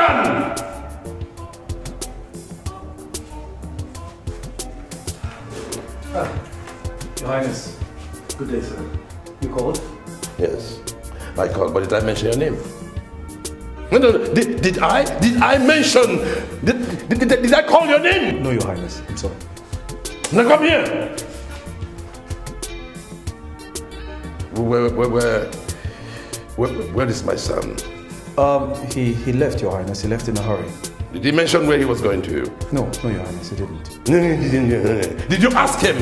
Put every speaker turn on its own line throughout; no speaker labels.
son!
Your Highness, good day, sir. You called?
Yes, I called, but did I mention your name? No. Did I mention? Did I call your name?
No, Your Highness. I'm sorry.
Now come here. Where is my son?
He left, Your Highness. He left in a hurry.
Did he mention where he was going to?
No, Your Highness, he didn't.
Did you ask him?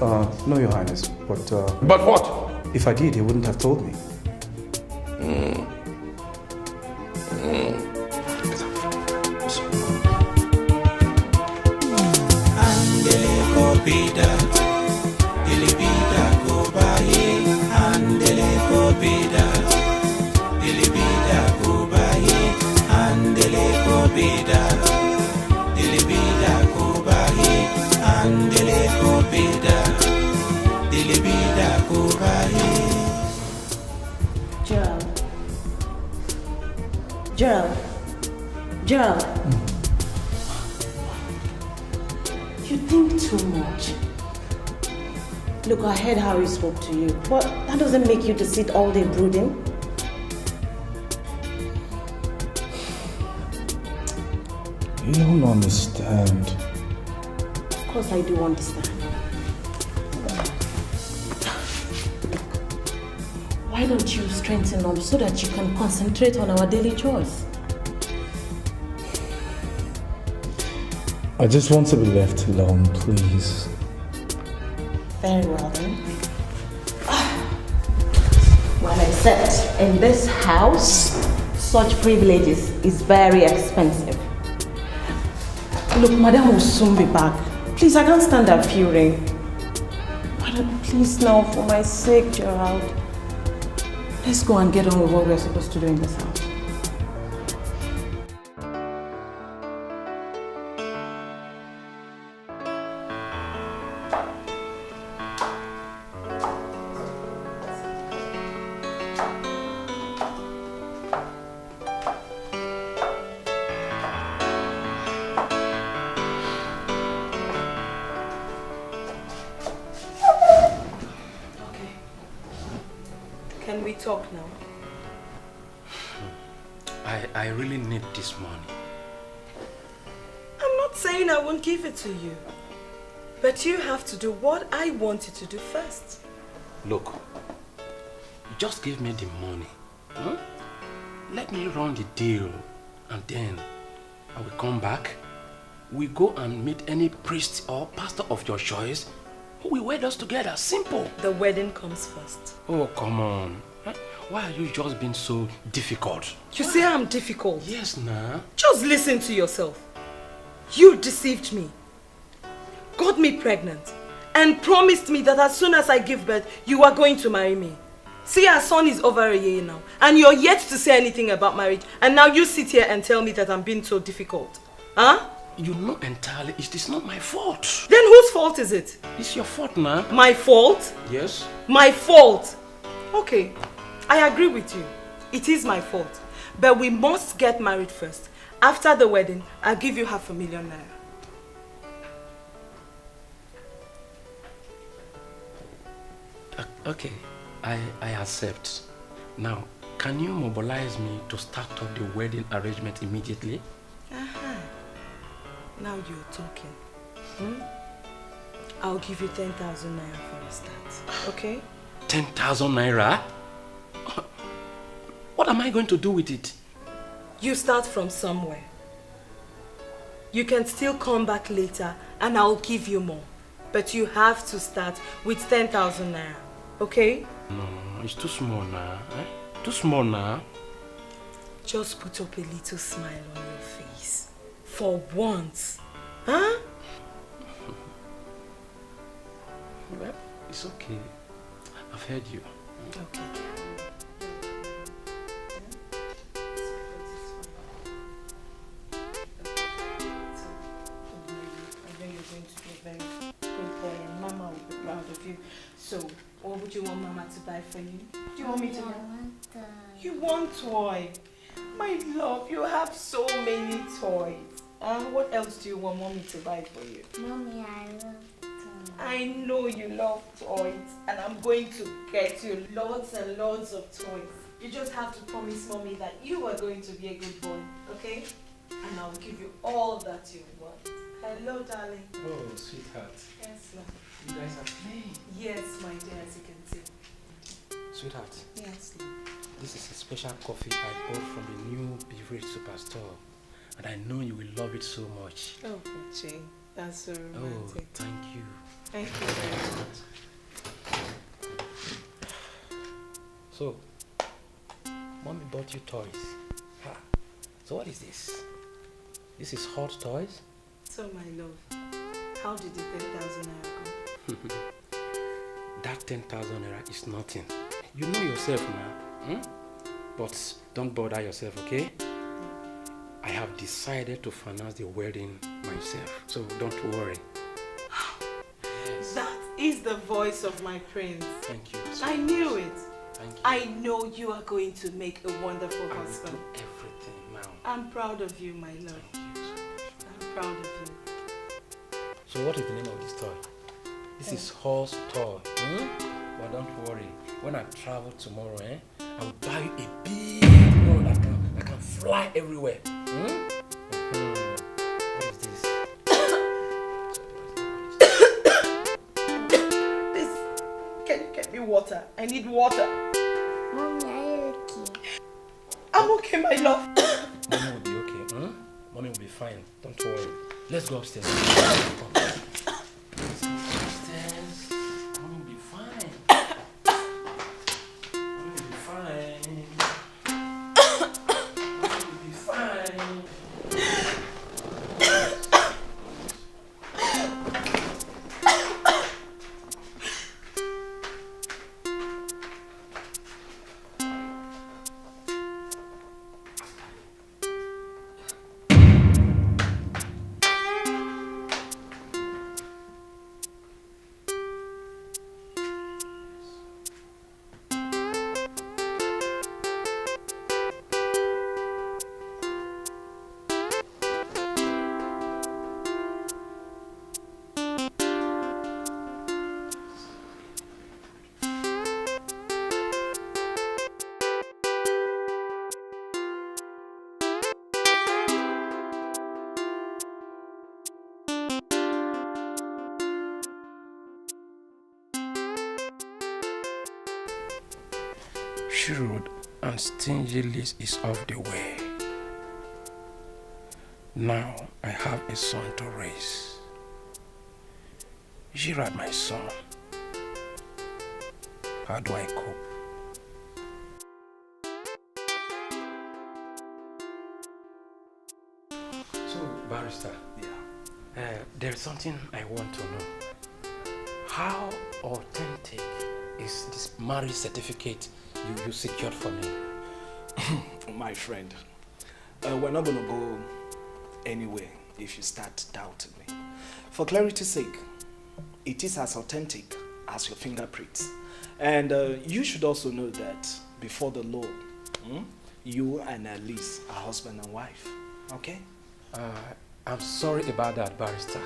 No, Your Highness, but...
But what?
If I did, he wouldn't have told me.
Gerard, you think too much. Look, I heard how he spoke to you, but that doesn't make you to sit all day brooding.
You don't understand.
Of course I do understand. Why don't you strengthen up so that you can concentrate on our daily chores?
I just want to be left alone, please.
Very well then. Well, except in this house, such privileges is very expensive. Look, Madam will soon be back. Please, I can't stand that fury. Please now, for my sake, Gerard. Let's go and get on with what we're supposed to do in this house. Can we talk now?
I really need this money.
I'm not saying I won't give it to you. But you have to do what I want you to do first.
Look, just give me the money. Let me run the deal, and then I will come back. We go and meet any priest or pastor of your choice who will wed us together. Simple.
The wedding comes first.
Oh, come on. Why are you just being so difficult?
You say I'm difficult?
Yes, nah.
Just listen to yourself. You deceived me, got me pregnant, and promised me that as soon as I give birth, you are going to marry me. See, our son is over a year now, and you're yet to say anything about marriage, and now you sit here and tell me that I'm being so difficult. Huh?
You know entirely it is not my fault.
Then whose fault is it?
It's your fault now.
My fault?
Yes.
My fault? Okay, I agree with you. It is my fault. But we must get married first. After the wedding, I'll give you $500,000 naira.
Okay, I accept. Now, can you mobilize me to start up the wedding arrangement immediately?
Now you're talking. I'll give you 10,000 naira for the start. Okay?
10,000 naira? What am I going to do with it?
You start from somewhere. You can still come back later and I'll give you more. But you have to start with 10,000 naira. Okay?
No, it's too small now. Too small now.
Just put up a little smile on your face. For once. Huh?
Well, it's okay. I've heard you.
Okay. So, what would you want Mama to buy for you? Do you want me to buy?
I want toy.
You want toy? My love, you have so many toys. What else do you want mommy to buy for you?
Mommy, I love toys.
I know you love toys, and I'm going to get you lots and lots of toys. You just have to promise mommy that you are going to be a good boy, okay? And I'll give you all that you want. Hello, darling.
Oh, sweetheart.
Yes, love.
You guys are playing.
Yes, my dear, as you can see.
Sweetheart,
Yes, love.
this is a special coffee I bought from the new beverage superstore. And I know you will love it so much.
Oh, Jay, that's so
Oh,
romantic.
thank you.
Thank you very much.
So, mommy bought you toys. Ah, so what is this? This is hot toys?
So, my love, how did the 10,000 naira go?
That 10,000 naira is nothing. You know yourself now. But don't bother yourself, okay? I have decided to finance the wedding myself. So don't worry.
That is the voice of my prince.
Thank you.
I knew it.
Thank you.
I know you are going to make a wonderful
I will
husband.
do everything now.
I'm proud of you, my love.
Thank you so much.
I'm proud of you.
So what is the name of this toy? This is horse toy. But don't worry. When I travel tomorrow, I will buy you a big one that can fly everywhere. What is this?
Please, can you get me water? I need water.
Mommy, are you okay?
I'm okay, my love.
Mommy will be okay. Mommy will be fine. Don't worry. Let's go upstairs. Let's go upstairs. Mommy will be fine. Mommy will be fine. Mommy will be fine. Shrewd and stingy Liz is off the way. Now I have a son to raise. Gerard, my son. How do I cope? So, barrister, there's something I want to know. How authentic is this marriage certificate you secured for me?
My friend, we're not going to go anywhere if you start doubting me. For clarity's sake, it is as authentic as your fingerprints. And you should also know that before the law, you and Liz are husband and wife. Okay?
I'm sorry about that, barrister.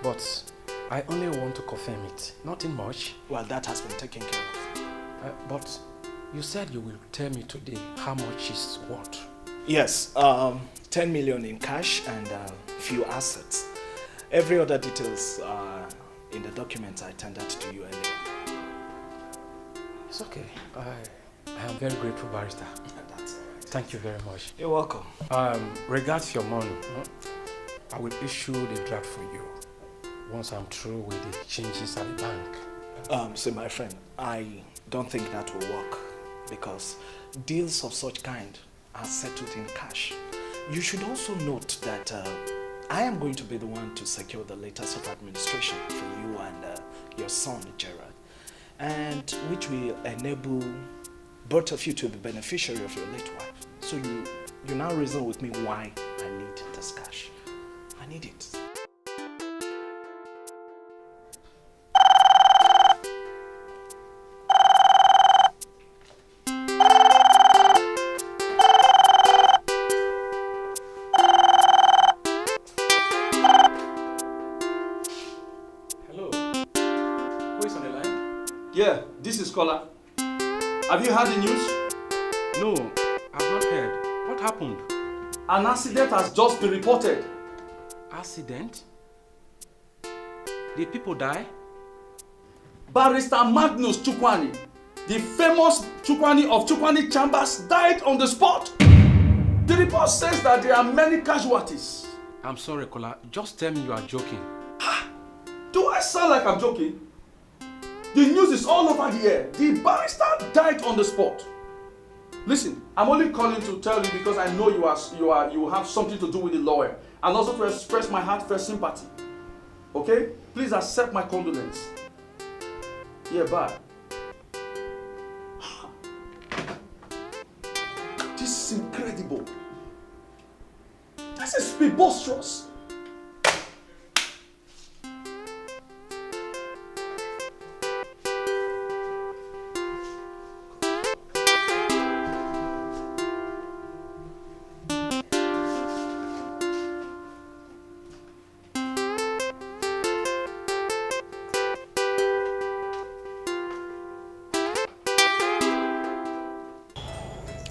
But I only want to confirm it. Nothing much.
Well, that has been taken care of.
But you said you will tell me today how much is what?
Yes, 10 million in cash and few assets. Every other details are in the documents I tendered to you earlier.
It's okay. I am very grateful, barrister.
That's all right.
Thank you very much.
You're welcome.
Regards your money, I will issue the draft for you once I'm through with the changes at the bank.
See, my friend, I don't think that will work because deals of such kind are settled in cash. You should also note that I am going to be the one to secure the letters of administration for you and your son, Gerard, and which will enable both of you to be beneficiary of your late wife. So you now reason with me why I need this cash. I need it.
Mrs. Kola? Have you heard the news?
No, I've not heard. What happened?
An accident has just been reported.
Accident? Did people die?
Barrister Magnus Chukwani, the famous Chukwani of Chukwani Chambers, died on the spot. The report says that there are many casualties.
I'm sorry, Kola. Just tell me you are joking.
Do I sound like I'm joking? The news is all over the air. The barrister died on the spot. Listen, I'm only calling to tell you because I know you have something to do with the lawyer, and also to express my heartfelt sympathy. Okay? Please accept my condolence. Yeah, bye. This is incredible. This is preposterous.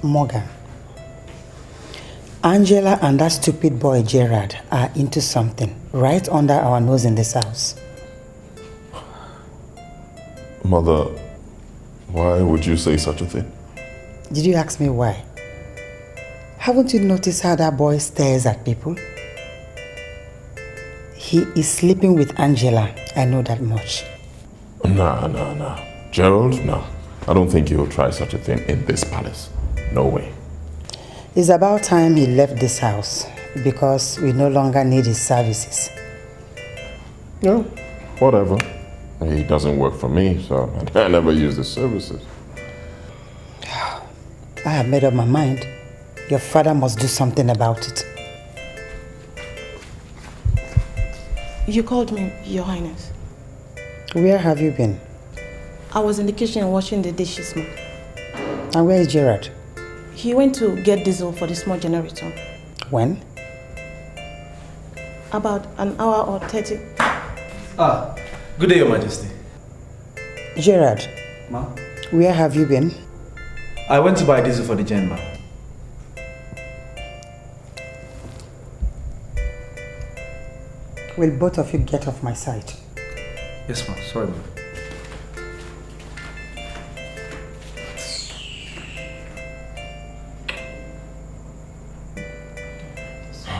Morgan, Angela and that stupid boy Gerard are into something right under our nose in this house.
Mother, why would you say such a thing?
Did you ask me why? Haven't you noticed how that boy stares at people? He is sleeping with Angela, I know that much.
Nah. Gerald, no. I don't think he'll try such a thing in this palace. No way.
It's about time he left this house because we no longer need his services.
No, whatever. He doesn't work for me, so I never use his services.
I have made up my mind. Your father must do something about it.
You called me, Your Highness.
Where have you been?
I was in the kitchen washing the dishes, ma.
And where is Gerard?
He went to get diesel for the small generator.
When?
About an hour or 30.
Good day, Your Majesty.
Gerard,
Ma?
where have you been?
I went to buy diesel for the gen, ma.
Will both of you get off my sight?
Yes, ma. Sorry, ma.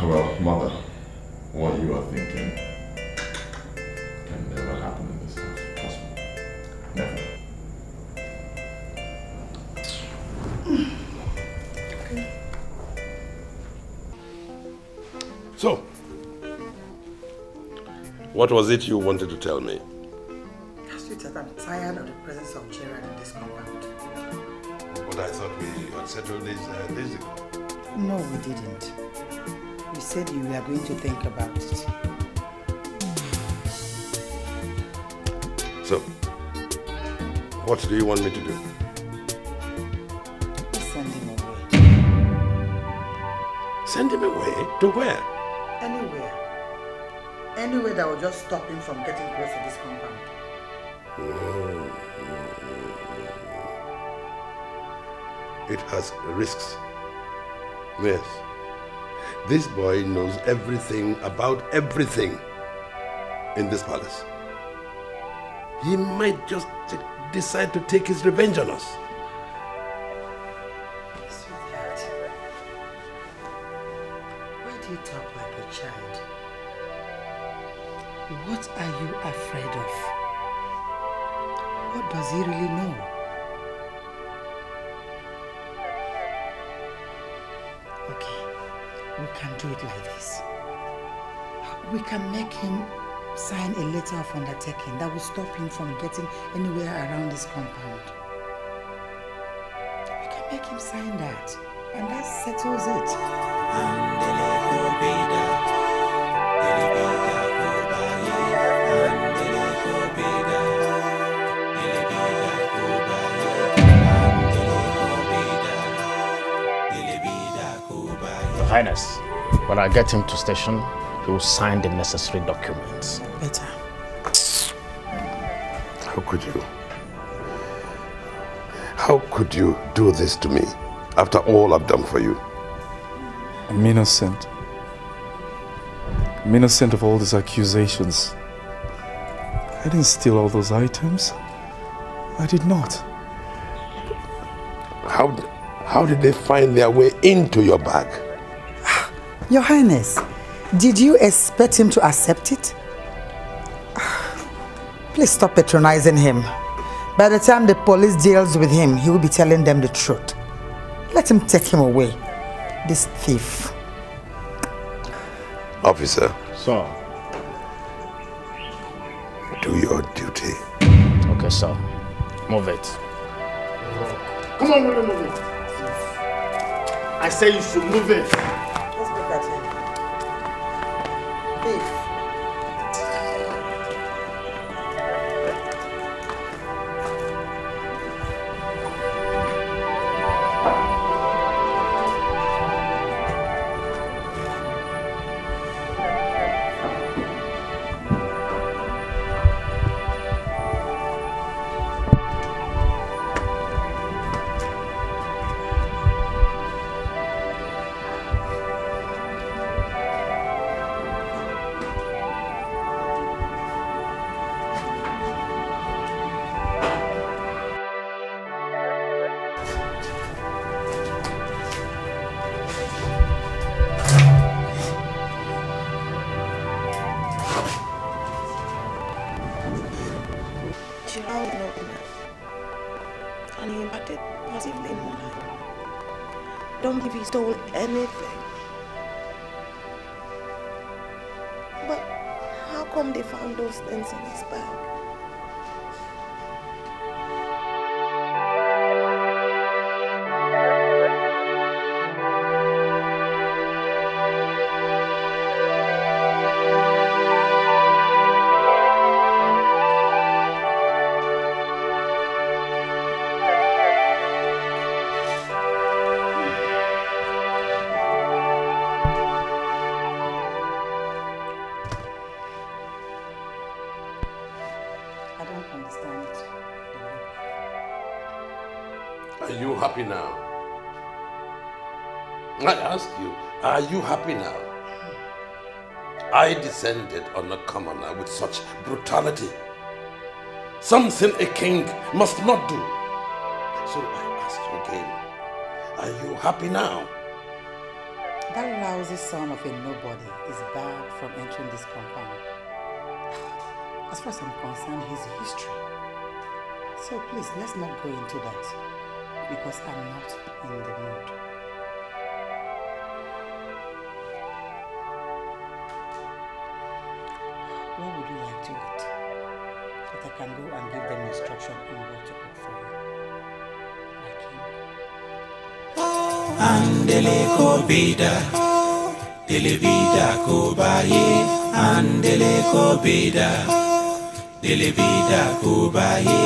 Well, Mother, what you are thinking can never happen in this house. Trust me. Never.
So, what was it you wanted to tell me?
Sweetheart, I'm tired of the presence of Gerard in this compound.
But I thought we had settled this days ago.
No, we didn't. You said you were going to think about it.
So, what do you want me to do?
Just send him away.
Send him away? To where?
Anywhere. Anywhere that will just stop him from getting close to this compound.
It has risks. Yes. This boy knows everything about everything in this palace. He might just decide to take his revenge on us.
Sweetheart, why do you talk like a child? What are you afraid of? What does he really know? Okay, we can do it like this. We can make him sign a letter of undertaking that will stop him from getting anywhere around this compound. We can make him sign that, and that settles it.
Your Highness, when I get him to station, he will sign the necessary documents.
Better.
How could you? How could you do this to me after all I've done for you?
I'm innocent. I'm innocent of all these accusations. I didn't steal all those items. I did not.
How did they find their way into your bag?
Your Highness, did you expect him to accept it? Please stop patronizing him. By the time the police deals with him, he will be telling them the truth. Let him take him away, this thief.
Officer.
Sir.
Do your duty.
Okay, sir. Move it. Come on, move it. I say you should move it.
Let's look at him. Thief.
Gerard know enough, and he impacted positively in my life. Don't believe he stole anything. But how come they found those things in his bag?
Are you happy now? I ask you, are you happy now? I descended on a commoner with such brutality. Something a king must not do. So I ask you again, are you happy now?
That lousy son of a nobody is barred from entering this compound. As far as I'm concerned, he's history. So please, let's not go into that, because I'm not in the mood. What would you like to eat? That I can go and give them instruction on what to cook for you.
Andele ko bida, dele bida ko baye. Andele ko bida, dele bida ko baye.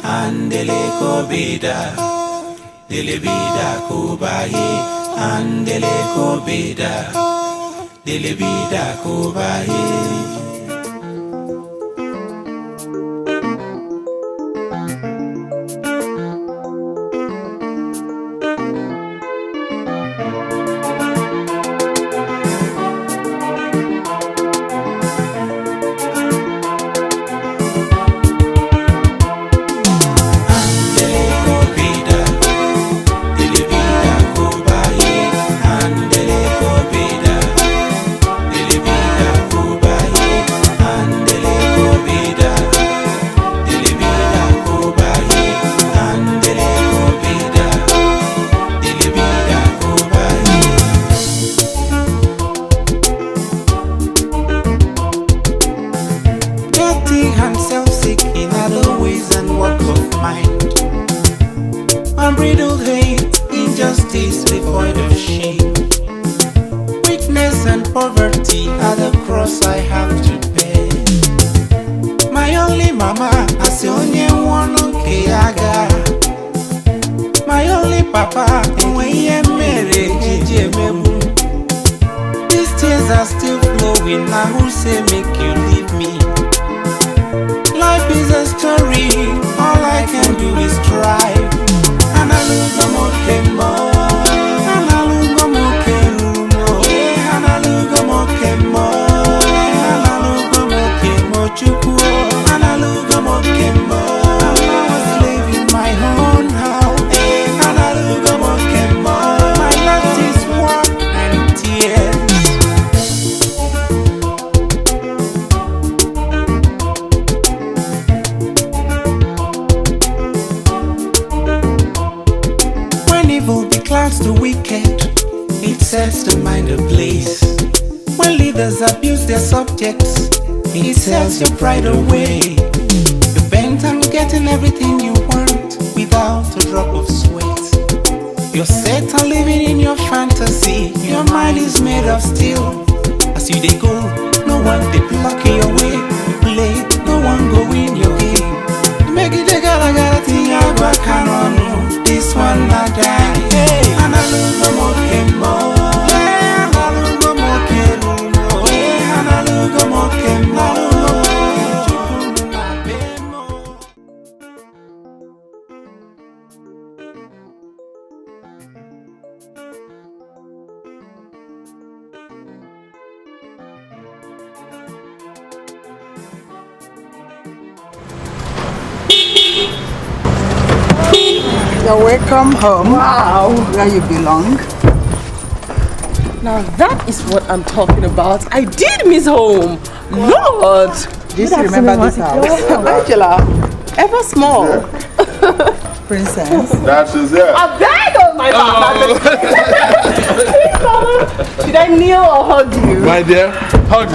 Andele ko bida, dele bida ko baye. Andele ko bida, dele bida ko baye. wicked, it sets the mind ablaze. When leaders abuse their subjects, it sells your pride away. You're bent on getting everything you want without a drop of sweat. You're set on living in your fantasy. Your mind is made of steel. As you they go, no one they block your way. You play, no one go in your game. You make it a gotta thing I work on. This one not die. Hey, and I lose no more chemo. Yeah, and I lose no more chemo. Yeah, and I lose no more chemo.
You're welcome home. Wow. Where you belong.
Now that is what I'm talking about. I did miss home. Lord.
Do you still remember this house?
Angela, ever small.
Princess.
That's just it.
A bag on my back. Should I kneel or hug you?
My dear, hug me.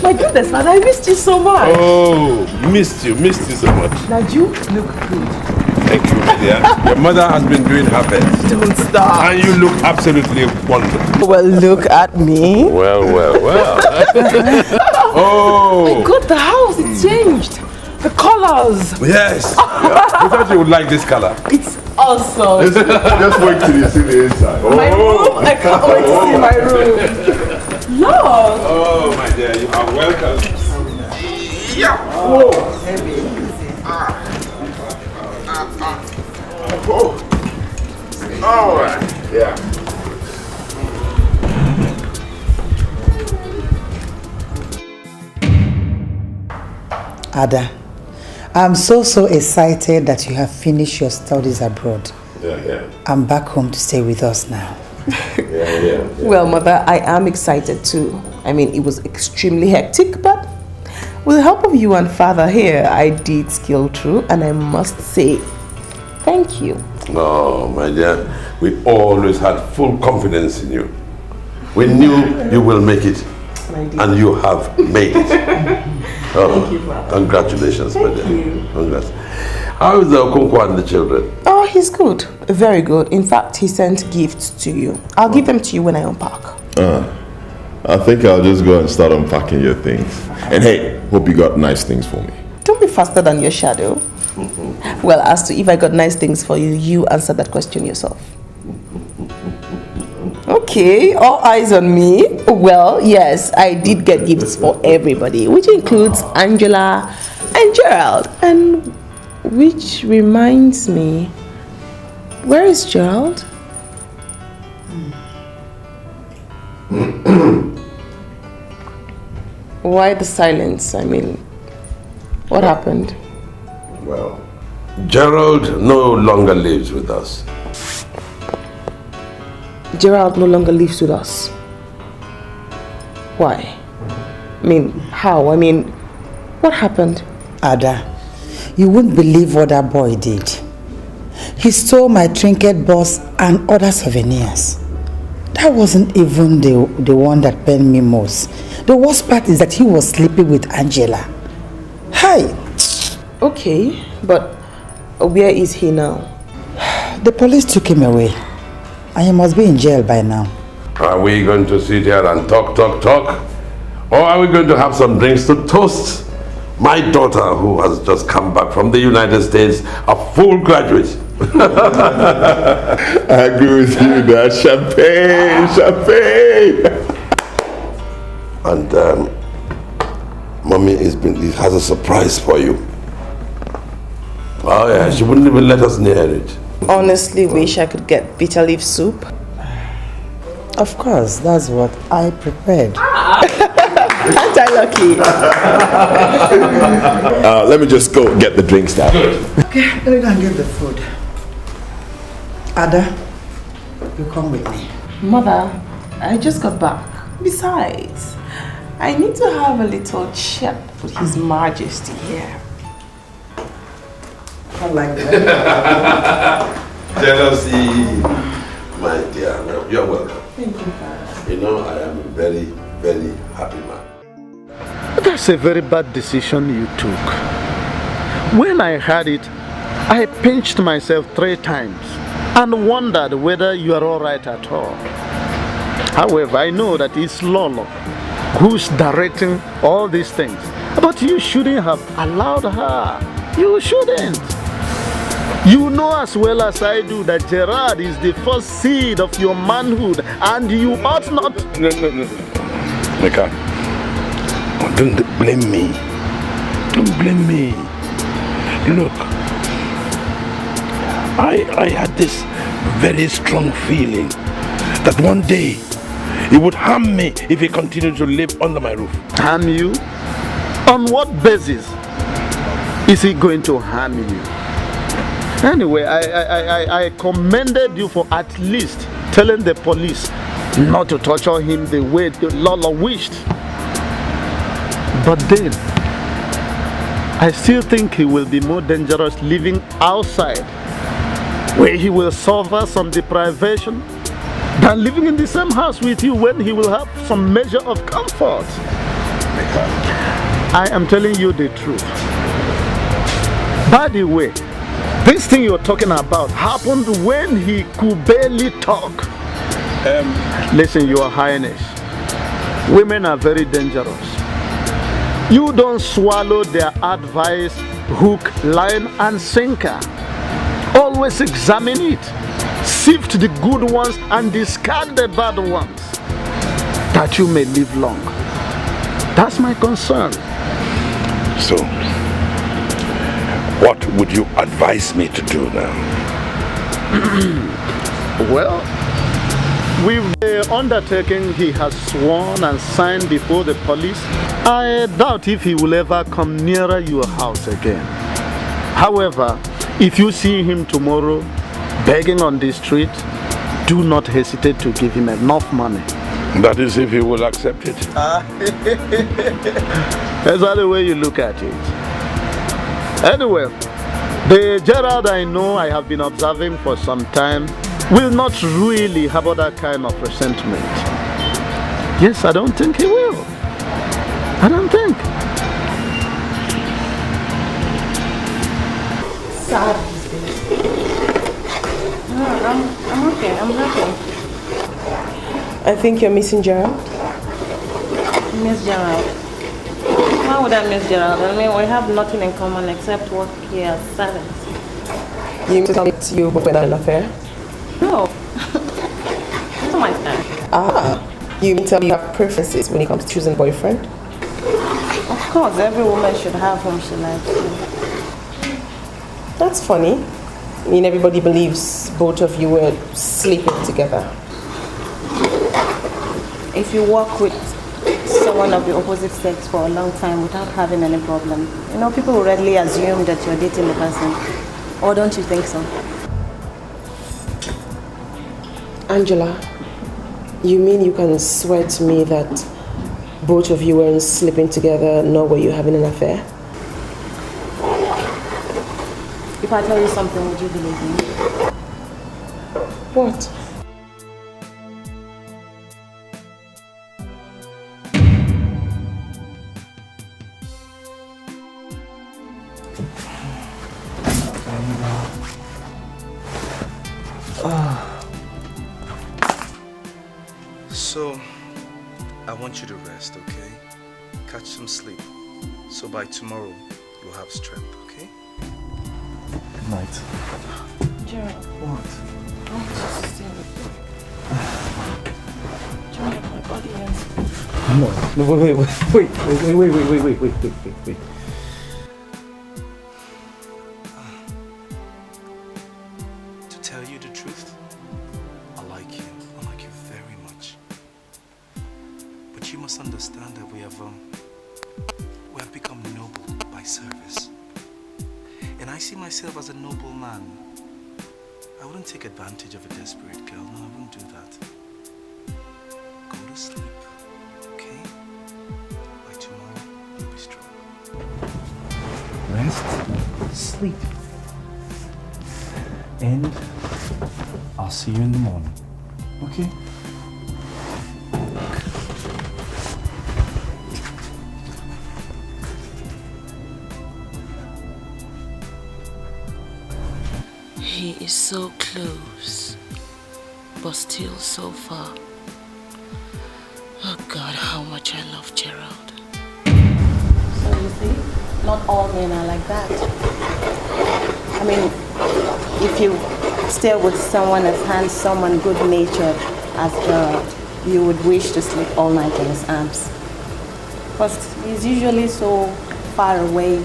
My goodness, man, I missed you so much.
Oh, missed you so much.
Now you look good.
Thank you, my dear. Your mother has been doing her best.
Don't stop.
And you look absolutely wonderful.
Well, look at me.
Well. Oh.
My God, the house, it's changed. The colors.
Yes. We thought you would like this color.
It's awesome.
Just wait till you see the inside.
My room, I can't wait to see my room. Lord.
Oh, my dear, you are welcome.
Yeah.
Whoa. Heavy.
Oh. All right. Yeah.
Ada, I'm so excited that you have finished your studies abroad.
Yeah.
I'm back home to stay with us now.
Yeah.
Well, Mother, I am excited too. I mean, it was extremely hectic, but with the help of you and Father here, I did scale through, and I must say, thank you.
Oh, my dear, we always had full confidence in you. We knew you will make it, and you have made it. Oh,
thank you, Father.
Congratulations, my dear.
Thank you.
Congrats. How is the Okonkwo and the children?
Oh, he's good. Very good. In fact, he sent gifts to you. I'll give them to you when I unpack.
I think I'll just go and start unpacking your things. And hey, hope you got nice things for me.
Don't be faster than your shadow. Well, as to if I got nice things for you, you answer that question yourself. Okay, all eyes on me. Well, yes, I did get gifts for everybody, which includes Angela and Gerald. And which reminds me, where is Gerald? Why the silence? I mean, what happened?
Well, Gerald no longer lives with us.
Gerald no longer lives with us. Why? I mean, how? I mean, what happened?
Ada, you wouldn't believe what that boy did. He stole my trinket box and other souvenirs. That wasn't even the one that pained me most. The worst part is that he was sleeping with Angela. Hi.
Okay, but where is he now?
The police took him away. And he must be in jail by now.
Are we going to sit here and talk? Or are we going to have some drinks to toast my daughter, who has just come back from the United States, a full graduate?
I agree with you there. Champagne.
And Mommy has a surprise for you. Oh yeah, she wouldn't even let us near it.
Honestly wish I could get bitter leaf soup.
Of course, that's what I prepared.
Aren't I lucky?
Let me just go get the drinks now.
Okay, let me go and get the food. Ada, you come with me.
Mother, I just got back. Besides, I need to have a little chat with His Majesty here.
I like that.
Jealousy. You're welcome.
Thank you, Father.
You know, I am a very, very happy man.
That's a very bad decision you took. When I heard it, I pinched myself 3 times and wondered whether you are all right at all. However, I know that it's Lolo who's directing all these things. But you shouldn't have allowed her. You shouldn't. You know as well as I do that Gerard is the first seed of your manhood and you ought not...
No. Mika, don't blame me. Don't blame me. Look, I had this very strong feeling that one day he would harm me if he continued to live under my roof.
Harm you? On what basis is he going to harm you? Anyway, I commended you for at least telling the police not to torture him the way the Lolo wished. But then, I still think he will be more dangerous living outside, where he will suffer some deprivation, than living in the same house with you when he will have some measure of comfort. I am telling you the truth. By the way, this thing you're talking about happened when he could barely talk. Listen, Your Highness, women are very dangerous. You don't swallow their advice hook, line and sinker. Always examine it. Sift the good ones and discard the bad ones, that you may live long. That's my concern.
So, what would you advise me to do now?
Well, with the undertaking he has sworn and signed before the police, I doubt if he will ever come nearer your house again. However, if you see him tomorrow begging on the street, do not hesitate to give him enough money.
That is if he will accept it.
That's the way you look at it. Anyway, the Gerard I know I have been observing for some time will not really harbor that kind of resentment. Yes, I don't think he will. I don't think.
Sad.
No, I'm okay. I'm happy.
I think you're missing Gerard.
Miss Gerard. Why would I miss Gerard? I mean, we have nothing in common except work here as servants.
You mean to tell me you both went on an affair?
No. It's not my time.
Ah, you mean to tell me you have preferences when it comes to choosing a boyfriend?
Of course, every woman should have whom she likes.
That's funny. I mean, everybody believes both of you were sleeping together.
If you work with someone of the opposite sex for a long time without having any problem, you know, people will readily assume that you're dating the person. Or don't you think so?
Angela, you mean you can swear to me that both of you weren't sleeping together, nor were you having an affair?
If I tell you something, would you believe me?
What?
So, I want you to rest, okay? Catch some sleep. So by tomorrow, you'll have strength, okay?
Good night.
Gerard.
What?
I want you to stay with me. Gerard, my body is...
No, wait.
To tell you the truth, I like you. I like you very much. But you must understand that we have become noble by service. And I see myself as a noble man. I wouldn't take advantage of a desperate girl. No, I wouldn't do that. Go to sleep, okay? By tomorrow, you'll be strong.
Rest, sleep. And I'll see you in the morning. Okay?
He is so close, but still so far. Oh God, how much I love Gerard.
So you see, not all men are like that. I mean, if you stay with someone as handsome and good-natured as Gerard, you would wish to sleep all night in his arms. But he's usually so far away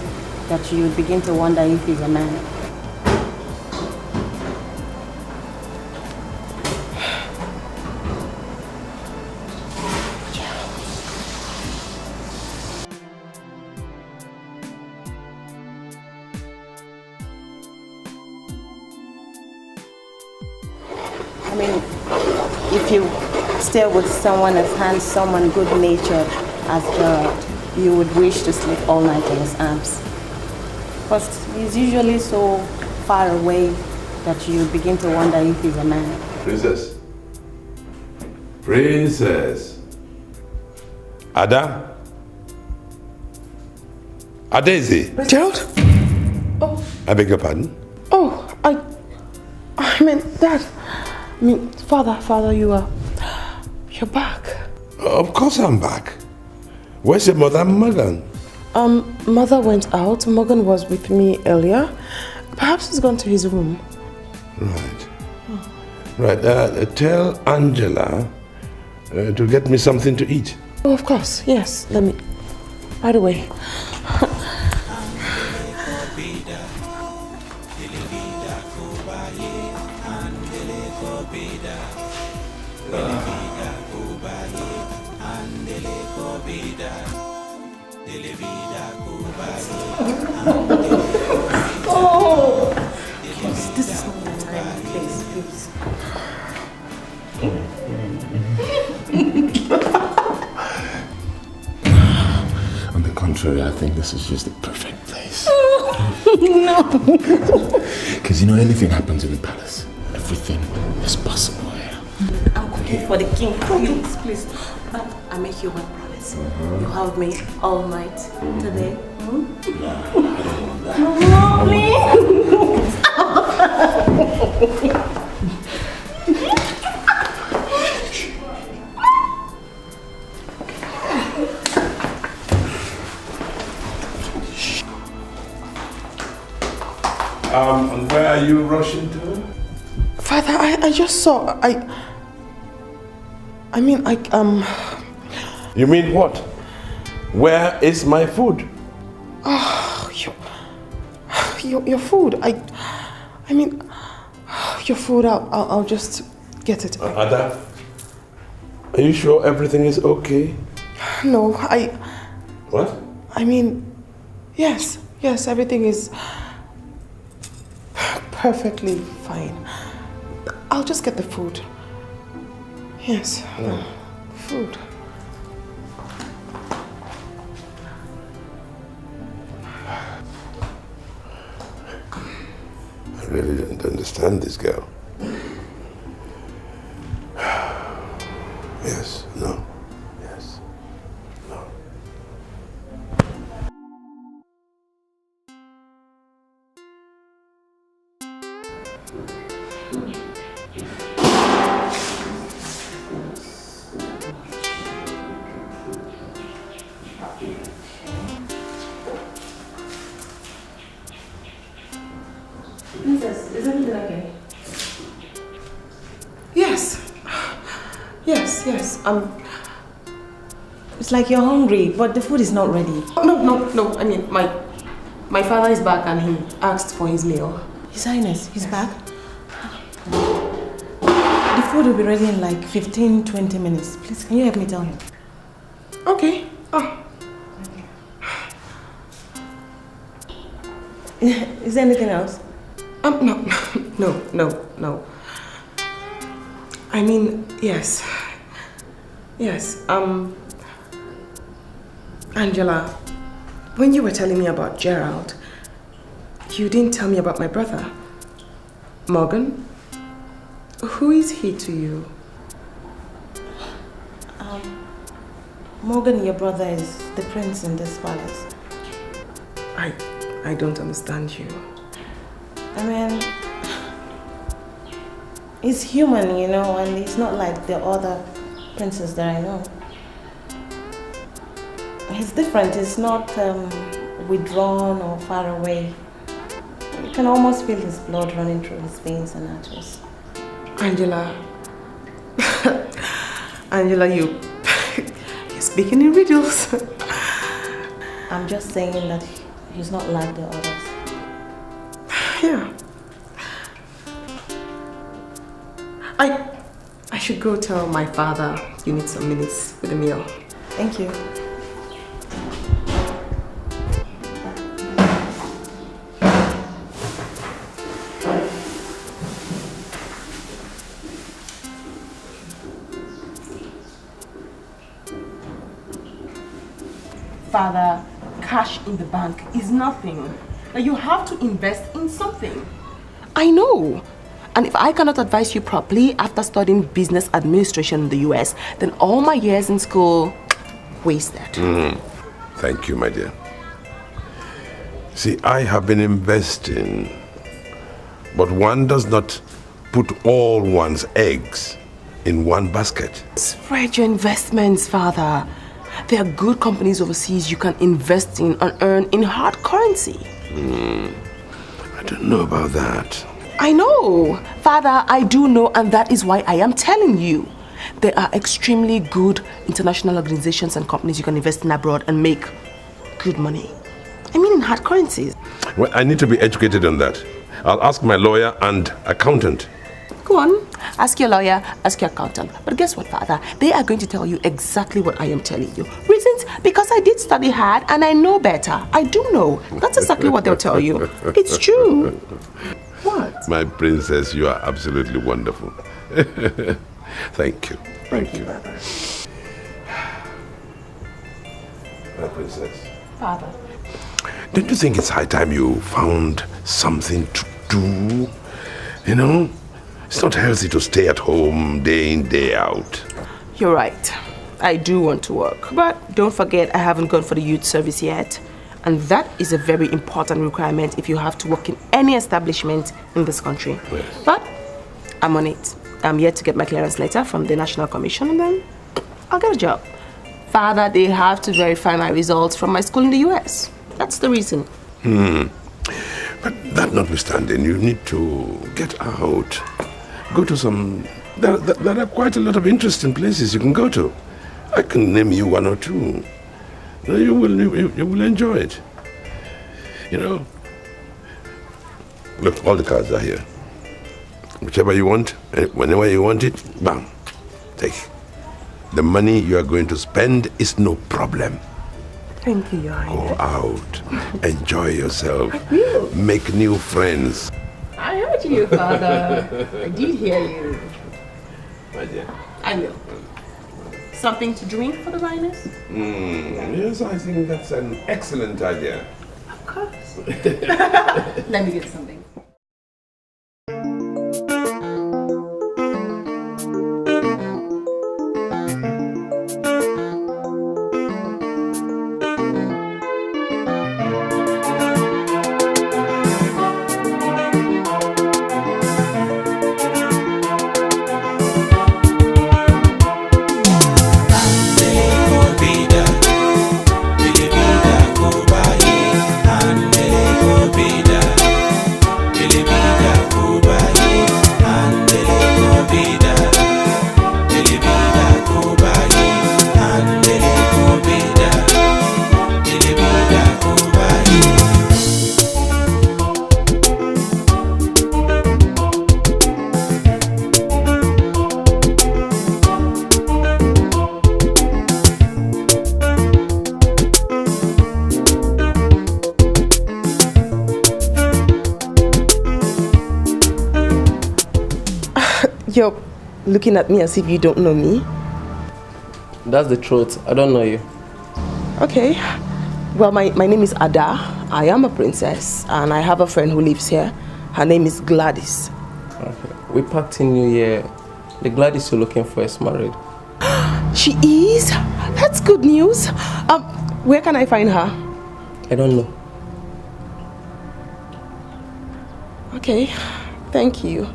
that you would begin to wonder if he's a man. I mean, if you stay with someone as handsome and good-natured as Gerard, you would wish to sleep all night in his arms. But he's usually so far away that you begin to wonder if he's a man.
Princess. Princess. Ada? Daisy.
Gerald? Oh.
I beg your pardon?
Oh, I mean, Dad. I mean, Father, you're back.
Of course I'm back. Where's your mother, Morgan?
Mother went out. Morgan was with me earlier. Perhaps he's gone to his room.
Right. Right. Tell Angela to get me something to eat.
Oh, of course. Yes. Let me. Right away. Oh! This is not the time and place, please.
On the contrary, I think this is just the perfect place.
No!
Because you know, anything happens in the palace. Everything is possible here.
I'm cooking for the king. Please, please. But I make you one promise. You have me all night today. Hmm? No, please.
And where are you rushing to?
Father, I just saw.
You mean what? Where is my food?
Oh, your food. I mean, your food. I'll just get it.
Ada, are you sure everything is okay?
No,
What?
I mean, yes, everything is perfectly fine. I'll just get the food. Yes, food.
I really don't understand this girl. Yes, no, yes, no.
Princess, is everything okay? Yes. It's like you're hungry, but the food is not ready. No. I mean, my father is back and he asked for his meal. His Highness, he's back. The food will be ready in like 15-20 minutes. Please, can you help me tell him? Okay. Oh. Is there anything else? No. I mean, yes. Angela, when you were telling me about Gerard, you didn't tell me about my brother. Morgan? Who is he to you?
Morgan, your brother, is the prince in this palace.
I don't understand you.
I mean, he's human, you know, and he's not like the other princes that I know. He's different. He's not withdrawn or far away. You can almost feel his blood running through his veins and arteries.
Angela. Angela, you're speaking in riddles.
I'm just saying that he's not like the others.
Yeah. I should go tell my father you need some minutes with the meal.
Thank you.
Father, cash in the bank is nothing. Now you have to invest in something.
I know. And if I cannot advise you properly after studying business administration in the US, then all my years in school wasted.
Thank you, my dear. See, I have been investing, but one does not put all one's eggs in one basket.
Spread your investments, Father. There are good companies overseas you can invest in and earn in hard currency.
I don't know about that.
I know. Father, I do know, and that is why I am telling you. There are extremely good international organizations and companies you can invest in abroad and make good money. I mean in hard currencies.
Well, I need to be educated on that. I'll ask my lawyer and accountant.
Go on. Ask your lawyer, ask your accountant. But guess what, Father? They are going to tell you exactly what I am telling you. Reasons? Because I did study hard and I know better. I do know. That's exactly what they'll tell you. It's true. What?
My princess, you are absolutely wonderful. Thank you. Thank you. My princess.
Father.
Don't you think it's high time you found something to do? You know? It's not healthy to stay at home day in, day out.
You're right. I do want to work. But don't forget, I haven't gone for the youth service yet. And that is a very important requirement if you have to work in any establishment in this country.
Yes.
But I'm on it. I'm yet to get my clearance letter from the National Commission and then I'll get a job. Father, they have to verify my results from my school in the US. That's the reason.
But that notwithstanding, you need to get out. Go to some... There are quite a lot of interesting places you can go to. I can name you one or two. You will enjoy it. You know? Look, all the cards are here. Whichever you want, whenever you want it, bam, take. The money you are going to spend is no problem.
Thank you, Your Highness.
Go out, enjoy yourself,
I will.
make new friends.
I heard you, Father. I did hear you.
My dear.
I will. Something to drink for the Highness?
Yes, I think that's an excellent idea.
Of course. Let me get something.
You're looking at me as if you don't know me.
That's the truth. I don't know you.
Okay. Well, my name is Ada. I am a princess and I have a friend who lives here. Her name is Gladys.
Okay. We packed in New Year. The Gladys you're looking for is married.
She is? That's good news. Where can I find her?
I don't know.
Okay, thank you.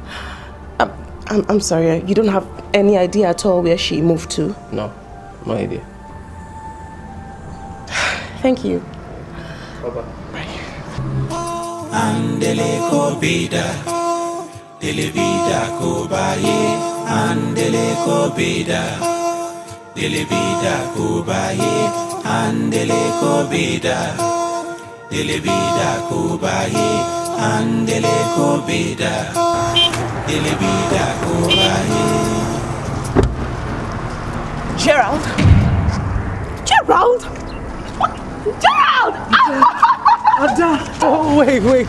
I'm sorry, you don't have any idea at all where she moved to?
No idea.
Thank you.
Bye-bye.
Andele ko bida, dele bida ko baye. Andele ko bida, dele bida ko baye. Andele ko bida, dele bida ko baye. Andele ko bida, dele bida ko baye.
Gerald? Gerald? Gerald!
Ada! Oh, wait.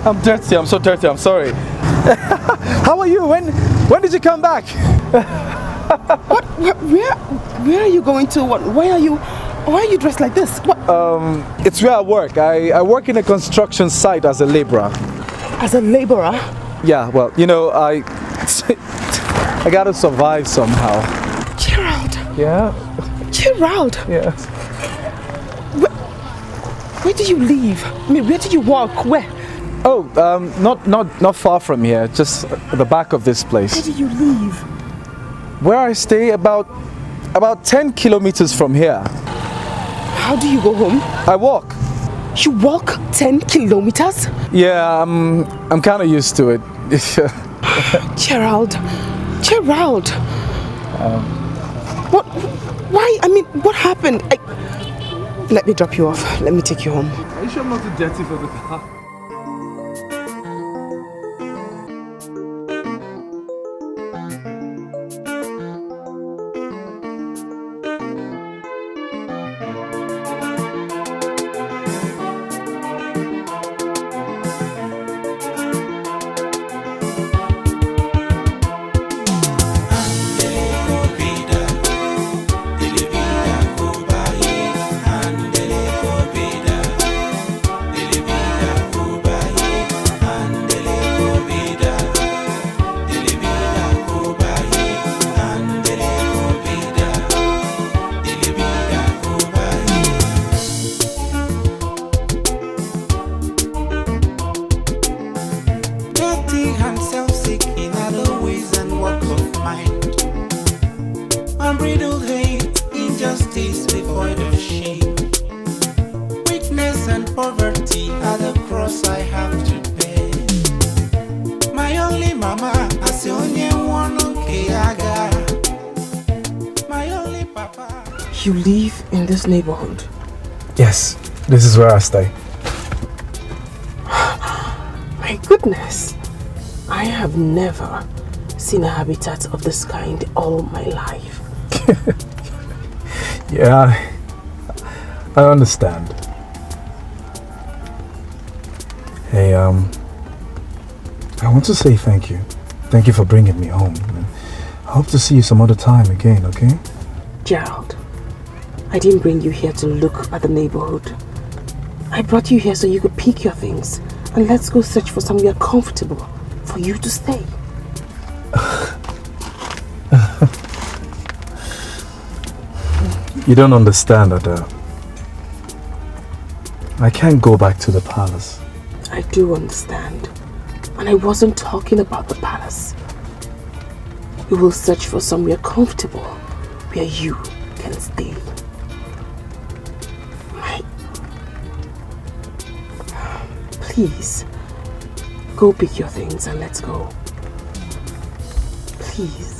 I'm dirty. I'm so dirty. I'm sorry. How are you? When did you come back?
What? Where are you going to? Why are you dressed like this? What?
It's where I work. I work in a construction site as a laborer.
As a laborer?
Yeah, well, you know, I gotta survive somehow.
Gerald!
Yeah?
Gerald!
Yeah.
Where did you leave? I mean, where did you walk? Where?
Oh, not far from here, just at the back of this place.
Where did you leave?
Where I stay, about 10 kilometers from here.
How do you go home?
I walk.
You walk 10 kilometers?
Yeah, I'm kind of used to it.
Gerald. What? Why? I mean, what happened? Let me drop you off. Let me take you home.
Are you sure I'm not too dirty for the car?
You live in this neighborhood?
Yes, this is where I stay.
My goodness, I have never seen a habitat of this kind all my life.
Yeah, I understand. Hey, I want to say thank you. Thank you for bringing me home. I hope to see you some other time again, okay?
Gerald, I didn't bring you here to look at the neighborhood. I brought you here so you could pick your things and let's go search for somewhere comfortable for you to stay.
You don't understand, Ada. I can't go back to the palace.
I do understand. And I wasn't talking about the palace. We will search for somewhere comfortable where you can stay. Please, go pick your things and let's go. Please.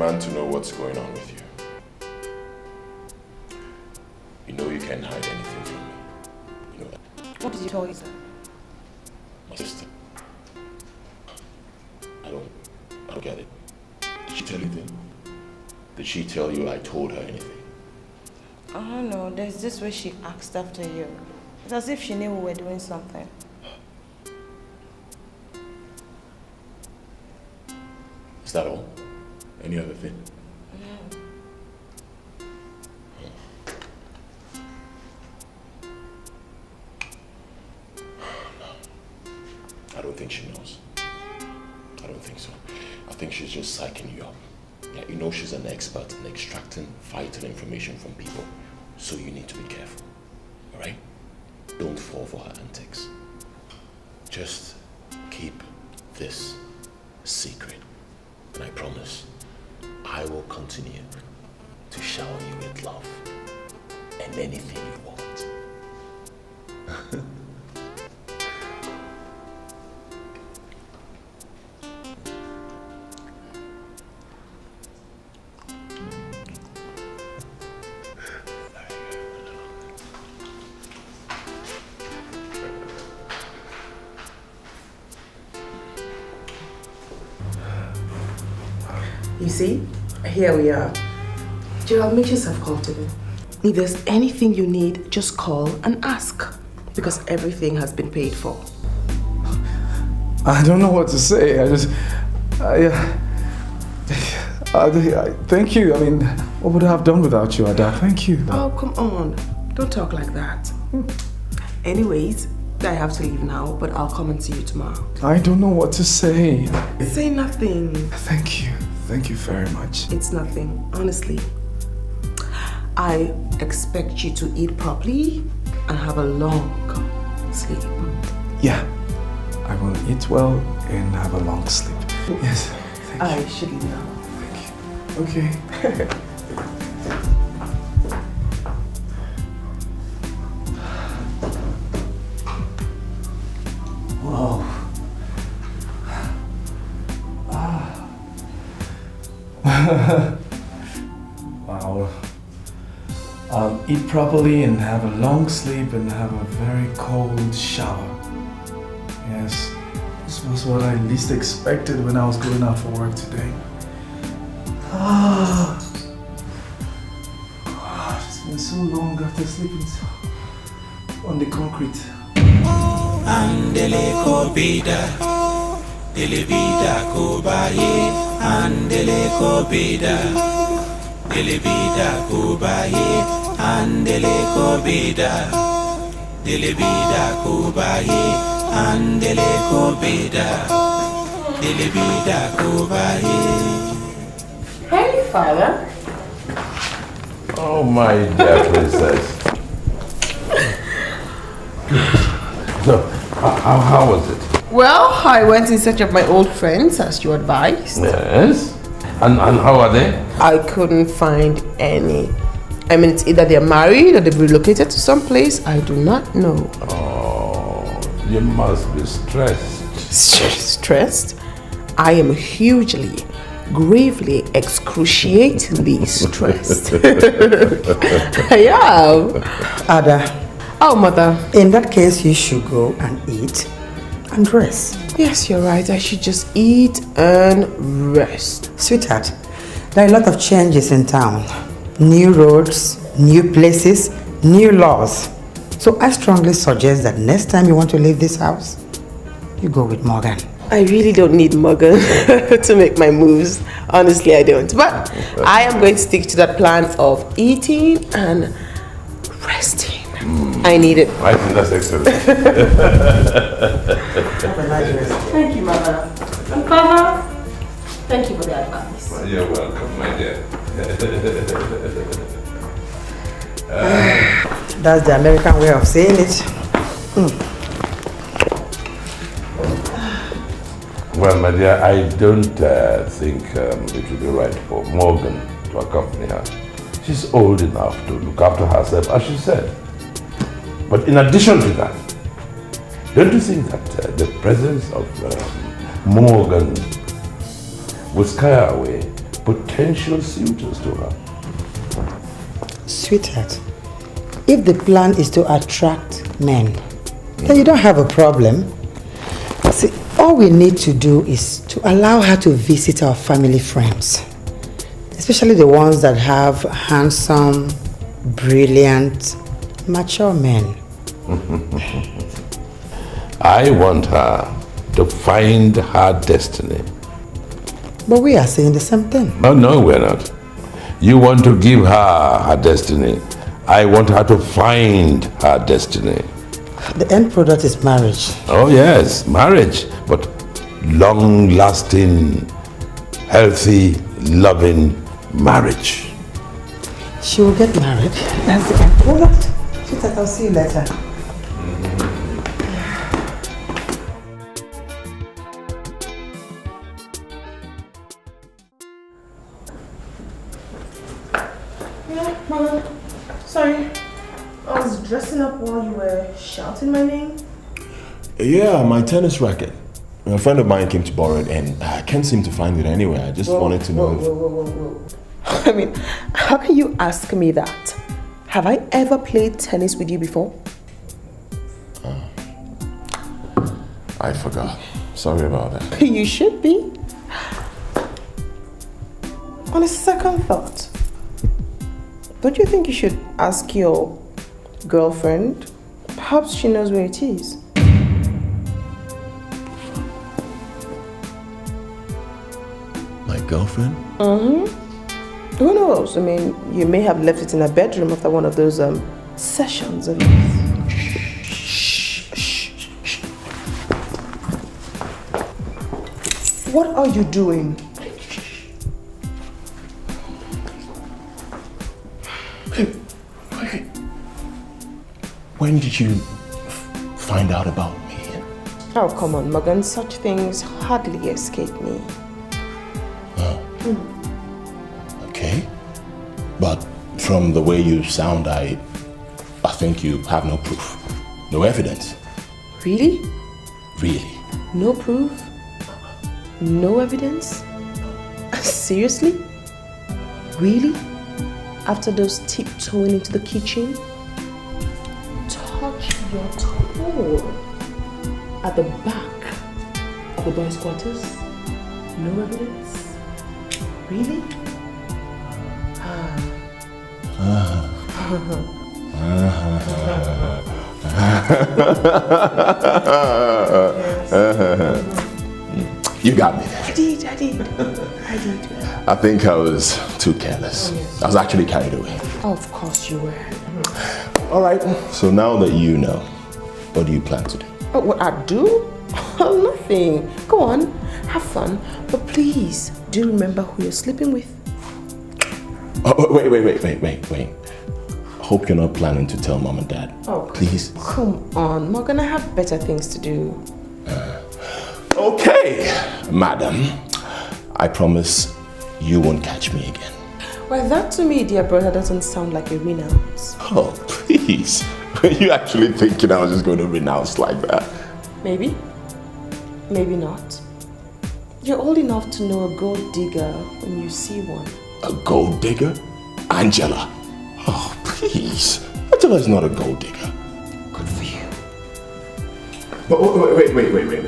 demand to know what's going on with you. You know you can't hide anything from me. You know that.
What did you tell you, sir?
My sister. I don't get it. Did she tell you anything? Did she tell you I told her anything?
I don't know. There's this way she asked after you. It's as if she knew we were doing something.
Is that all? Any other thing? I don't think she knows. I don't think so. I think she's just psyching you up. Yeah, you know she's an expert in extracting vital information from people, so you need to be careful, all right? Don't fall for her antics. Just keep this secret, and I promise I will continue to shower you with love and anything you want.
You see, here we are. Gerald, make yourself comfortable. If there's anything you need, just call and ask. Because everything has been paid for.
I don't know what to say. Thank you. I mean, what would I have done without you, Ada? Thank you.
Oh, come on. Don't talk like that. Anyways, I have to leave now, but I'll come and see you tomorrow.
I don't know what to say.
Say nothing.
Thank you. Thank you very much.
It's nothing, honestly. I expect you to eat properly and have a long sleep.
Yeah, I will eat well and have a long sleep. Yes, thank you.
I should leave now.
Thank you. Okay. Wow. Wow. I'll eat properly and have a long sleep and have a very cold shower. Yes, this was what I least expected when I was going out for work today. It's been so long after sleeping on the concrete.
Andele ko bida, dele bida ko baye. Andele ko bida, dele bida ko baye. Andele ko bida, dele bida ko baye. Andele ko bida, dele bida ko baye.
Hey, Father.
Oh, my dear princess. So, how was it?
Well, I went in search of my old friends, as you advised.
Yes. And how are they?
I couldn't find any. I mean, it's either they're married or they've relocated to some place. I do not know.
Oh, you must be stressed.
Stressed? I am hugely, gravely, excruciatingly stressed. I am.
Ada.
Oh, Mother.
In that case, you should go and eat and rest.
Yes, you're right. I should just eat and rest.
Sweetheart, there are a lot of changes in town. New roads, new places, new laws. So I strongly suggest that next time you want to leave this house, you go with Morgan.
I really don't need Morgan to make my moves. Honestly, I don't. But I am going to stick to that plan of eating and resting. I need it.
I think that's excellent.
Thank you, Mother. And Father, thank you for the advice.
Well, you're welcome, my dear.
That's the American way of saying it.
Well, my dear, I don't think it would be right for Morgan to accompany her. She's old enough to look after herself, as she said. But in addition to that, don't you think that the presence of Morgan will scare away
potential suitors to her.
Sweetheart, if the plan is to attract men, then you don't have a problem. See, all we need to do is to allow her to visit our family friends, especially the ones that have handsome, brilliant, mature men.
I want her to find her destiny.
But we are saying the same thing.
Oh, no, we're not. You want to give her her destiny. I want her to find her destiny.
The end product is marriage.
Oh, yes, marriage. But long-lasting, healthy, loving marriage.
She will get married. That's the end product. Sweetheart, I'll see you later.
Mama, sorry. I was dressing up while you were shouting my name.
Yeah, my tennis racket. A friend of mine came to borrow it and I can't seem to find it anywhere. I just wanted to know
Whoa. I mean, how can you ask me that? Have I ever played tennis with you before?
I forgot. Sorry about that.
You should be. On a second thought, don't you think you should ask your girlfriend? Perhaps she knows where it is.
My girlfriend?
Who knows? I mean, you may have left it in her bedroom after one of those sessions of yours. Shh. What are you doing?
When did you find out about me?
Oh, come on, Morgan. Such things hardly escape me.
Okay. But from the way you sound, I think you have no proof. No evidence.
Really?
Really.
No proof? No evidence? Seriously? Really? After those tiptoeing into the kitchen? Touch your toe at the back of the boys' quarters? No evidence? Really?
You got me.
I did.
I think I was too careless. I was actually carried away.
Of course you were.
All right. So now that you know, what do you plan to do?
Oh, what I do? Nothing. Go on, have fun. But please, do remember who you're sleeping with.
Oh, wait. Hope you're not planning to tell Mom and Dad.
Oh,
please.
Come on, Morgan, I have better things to do.
Okay, madam. I promise you won't catch me again.
Well, that to me, dear brother, doesn't sound like a renounce.
Oh, please. Were you actually thinking I was just going to renounce like that?
Maybe. Maybe not. You're old enough to know a gold digger when you see one.
A gold digger? Angela. Oh, please. Angela is not a gold digger.
Good for you.
But wait.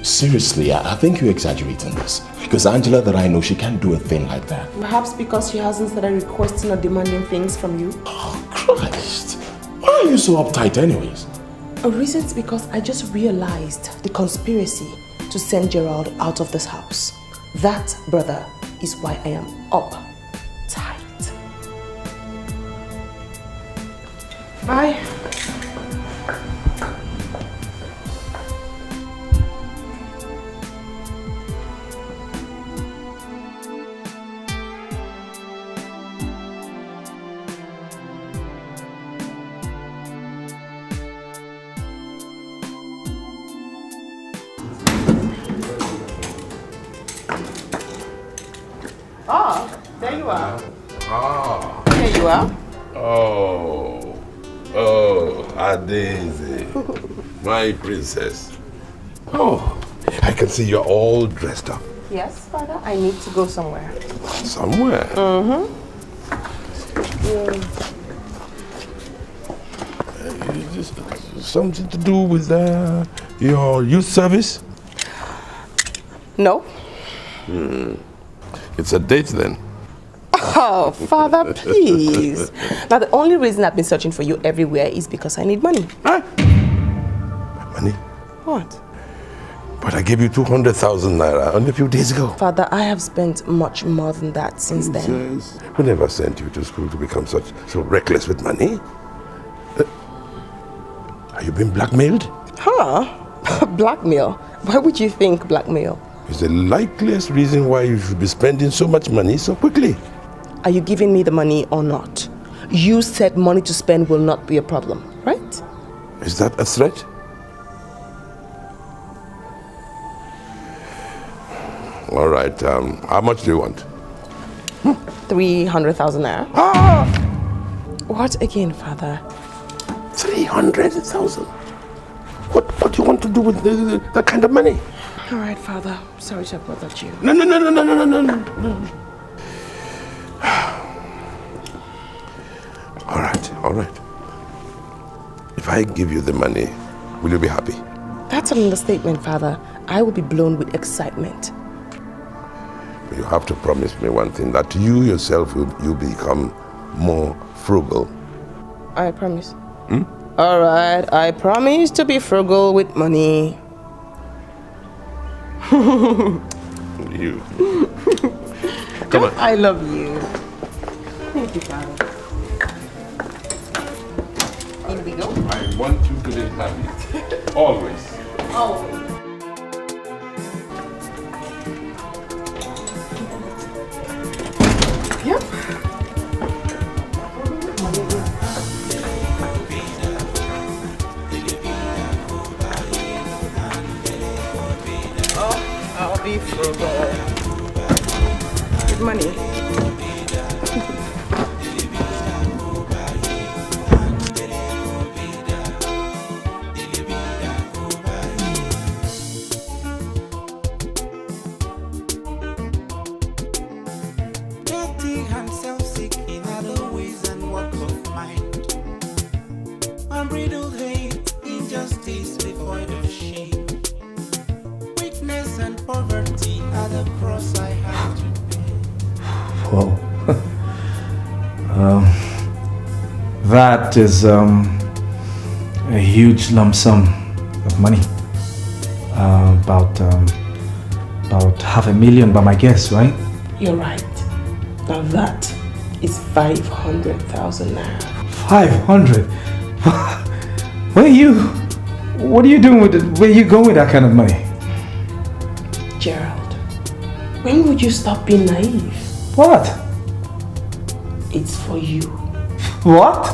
Seriously, I think you're exaggerating this. Because Angela that I know, she can't do a thing like that.
Perhaps because she hasn't started requesting or demanding things from you.
Oh, Christ. Why are you so uptight anyways?
A reason's because I just realized the conspiracy to send Gerard out of this house. That, brother, is why I am uptight. Bye. Oh, there you are.
Ah.
There you are.
Oh, Adeze, my princess. Oh, I can see you're all dressed up.
Yes, Father, I need to go somewhere.
Somewhere?
Mm-hmm.
Is this something to do with your youth service?
No.
It's a date then.
Oh, Father, please. Now, the only reason I've been searching for you everywhere is because I need money.
Money?
What?
But I gave you 200,000 naira only a few days ago.
Father, I have spent much more than that since then.
Who never sent you to school to become so reckless with money? Are you being blackmailed?
Huh? Blackmail? Why would you think blackmail?
It's the likeliest reason why you should be spending so much money so quickly.
Are you giving me the money or not? You said money to spend will not be a problem, right?
Is that a threat? All right, how much do you want?
300,000 naira. What again, Father?
300,000? What do you want to do with that kind of money?
All right, Father. Sorry to have bothered you.
No. All right. If I give you the money, will you be happy?
That's an understatement, Father. I will be blown with excitement.
You have to promise me one thing, that you yourself will become more frugal.
I promise. All right, I promise to be frugal with money.
You. Come on.
I love you. Thank you, Father. Here we go.
I want you to be happy. Always.
Always. Yep. Oh, I'll be frugal. With money.
Whoa. That is a huge lump sum of money. About $500,000 by my guess, right?
You're right. Now that is 500,000 naira.
500? What are you doing with it? Where are you going with that kind of money?
Gerald, when would you stop being naive?
What?
It's for you.
What?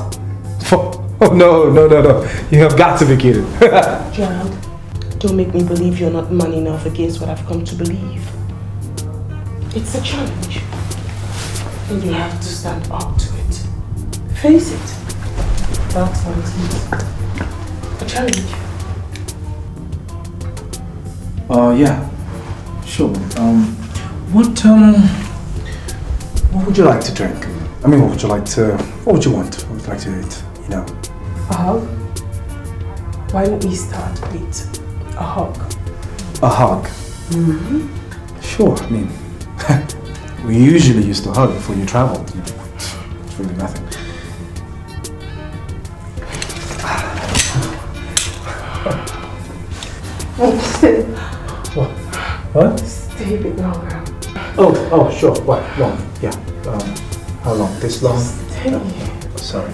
Oh, no. You have got to be kidding.
Gerald, don't make me believe you're not man enough against what I've come to believe. It's a challenge. And you have to stand up to it. Face it. That's what it is. A challenge.
Yeah. Sure. What would you like to drink? I mean, what would you want? What would you like to eat, you know?
A hug? Why don't we start with a hug?
A hug?
Mm-hmm.
Sure, I mean, we usually used to hug before you traveled. You know, it's really nothing. What?
Stay a bit longer.
Oh, sure. What? Long? Yeah. How long? This long?
Stay.
Sorry.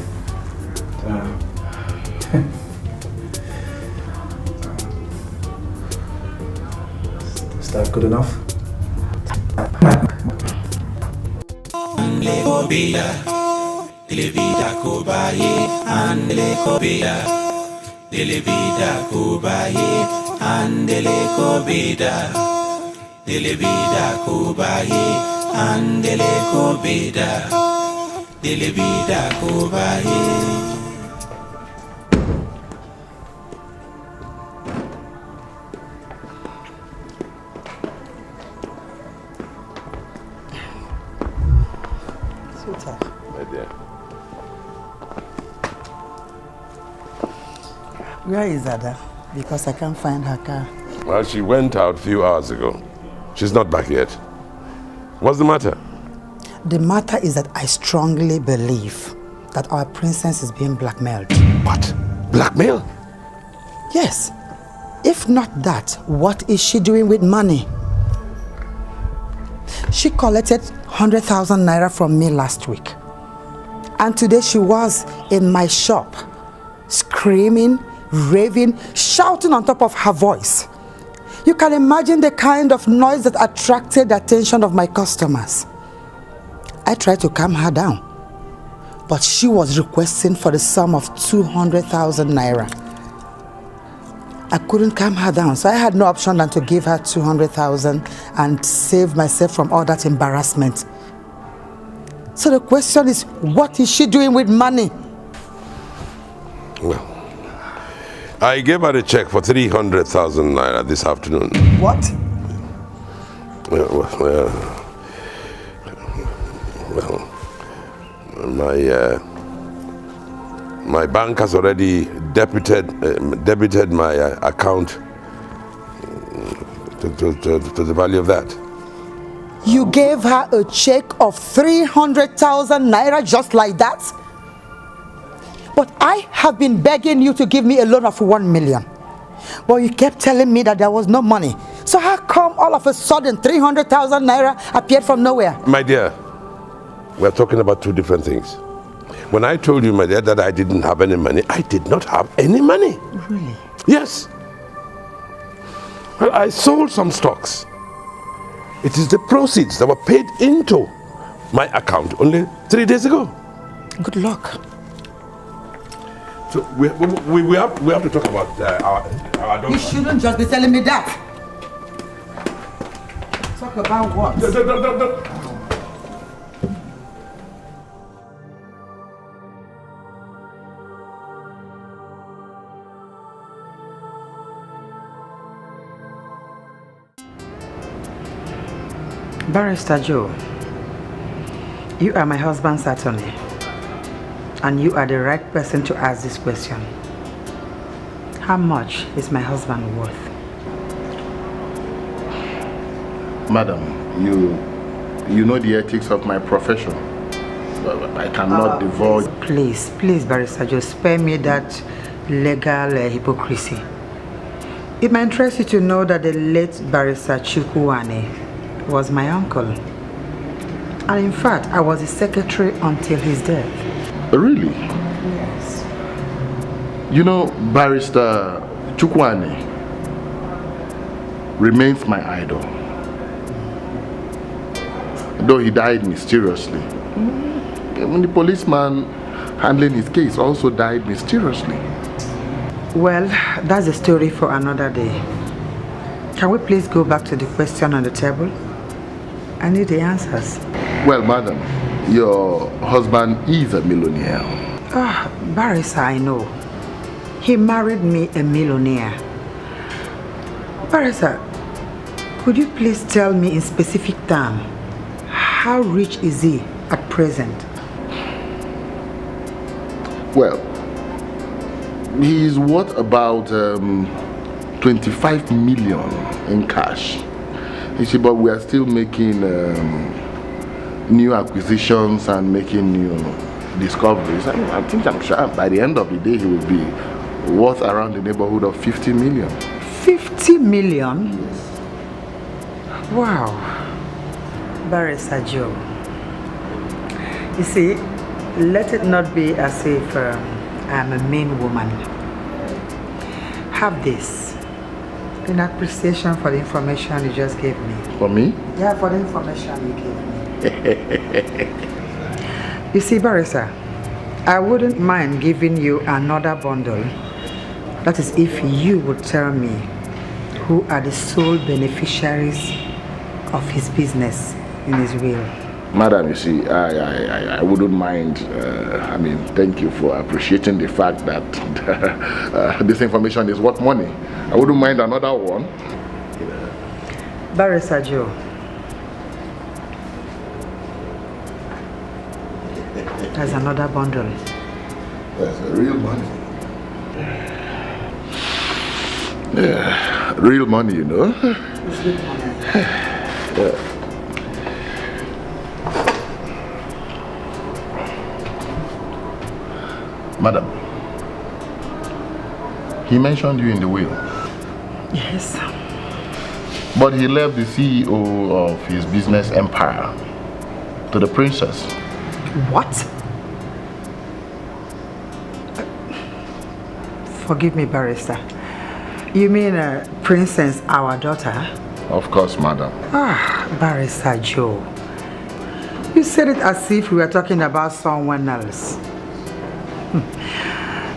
Is that good enough?
Sweetheart.
My dear.
Where is Ada? Because I can't find her car.
Well, she went out a few hours ago. She's not back yet. What's the matter?
The matter is that I strongly believe that our princess is being blackmailed.
What? Blackmail?
Yes. If not that, what is she doing with money? She collected 100,000 naira from me last week. And today she was in my shop, screaming, raving, shouting on top of her voice. You can imagine the kind of noise that attracted the attention of my customers. I tried to calm her down, but she was requesting for the sum of 200,000 naira. I couldn't calm her down, so I had no option than to give her 200,000 and save myself from all that embarrassment. So the question is, what is she doing with money?
Well, I gave her a check for 300,000 naira this afternoon.
What?
Well, my bank has already debited my account to the value of that.
You gave her a check of 300,000 naira just like that? But I have been begging you to give me a loan of 1 million. But you kept telling me that there was no money. So how come all of a sudden 300,000 naira appeared from nowhere?
My dear, we're talking about two different things. When I told you, my dear, that I didn't have any money, I did not have any money.
Really?
Yes. Well, I sold some stocks. It is the proceeds that were paid into my account only 3 days ago.
Good luck.
So we have to talk about our daughter.
You shouldn't just be telling me that. Talk about what? Barrister Joe, you are my husband's attorney, and you are the right person to ask this question. How much is my husband worth?
Madam, you know the ethics of my profession. I cannot divulge.
Please, Barrister Joe, spare me that legal hypocrisy. It might interest you to know that the late Barrister Chukwuane was my uncle. And in fact, I was his secretary until his death.
Really?
Yes.
You know, Barrister Chukwuane remains my idol. Though he died mysteriously. The policeman handling his case also died mysteriously.
Well, that's a story for another day. Can we please go back to the question on the table? I need the answers.
Well, madam, your husband is a millionaire.
Barrister, I know. He married me a millionaire. Barrister, could you please tell me in specific terms, how rich is he at present?
Well, he is worth about 25 million in cash. You see, but we are still making new acquisitions and making new discoveries. I'm sure by the end of the day he will be worth around the neighborhood of 50 million.
50 million? Yes. Wow. Barrister Joe. You see, let it not be as if I'm a mean woman. Have this in appreciation for the information you just gave me.
For me?
Yeah, for the information you gave me. You see, Barrister, I wouldn't mind giving you another bundle. That is if you would tell me who are the sole beneficiaries of his business in his will.
Madam, you see, I wouldn't mind. Thank you for appreciating the fact that this information is worth money. I wouldn't mind another one.
Barrister Joe, There's another bundle.
That's real money. Yeah, real money, you know.
It's good money.
Yeah. Madam, he mentioned you in the will.
Yes.
But he left the CEO of his business empire to the princess.
What? Forgive me, barrister. You mean Princess, our daughter?
Of course, madam.
Ah, Barrister Joe. You said it as if we were talking about someone else.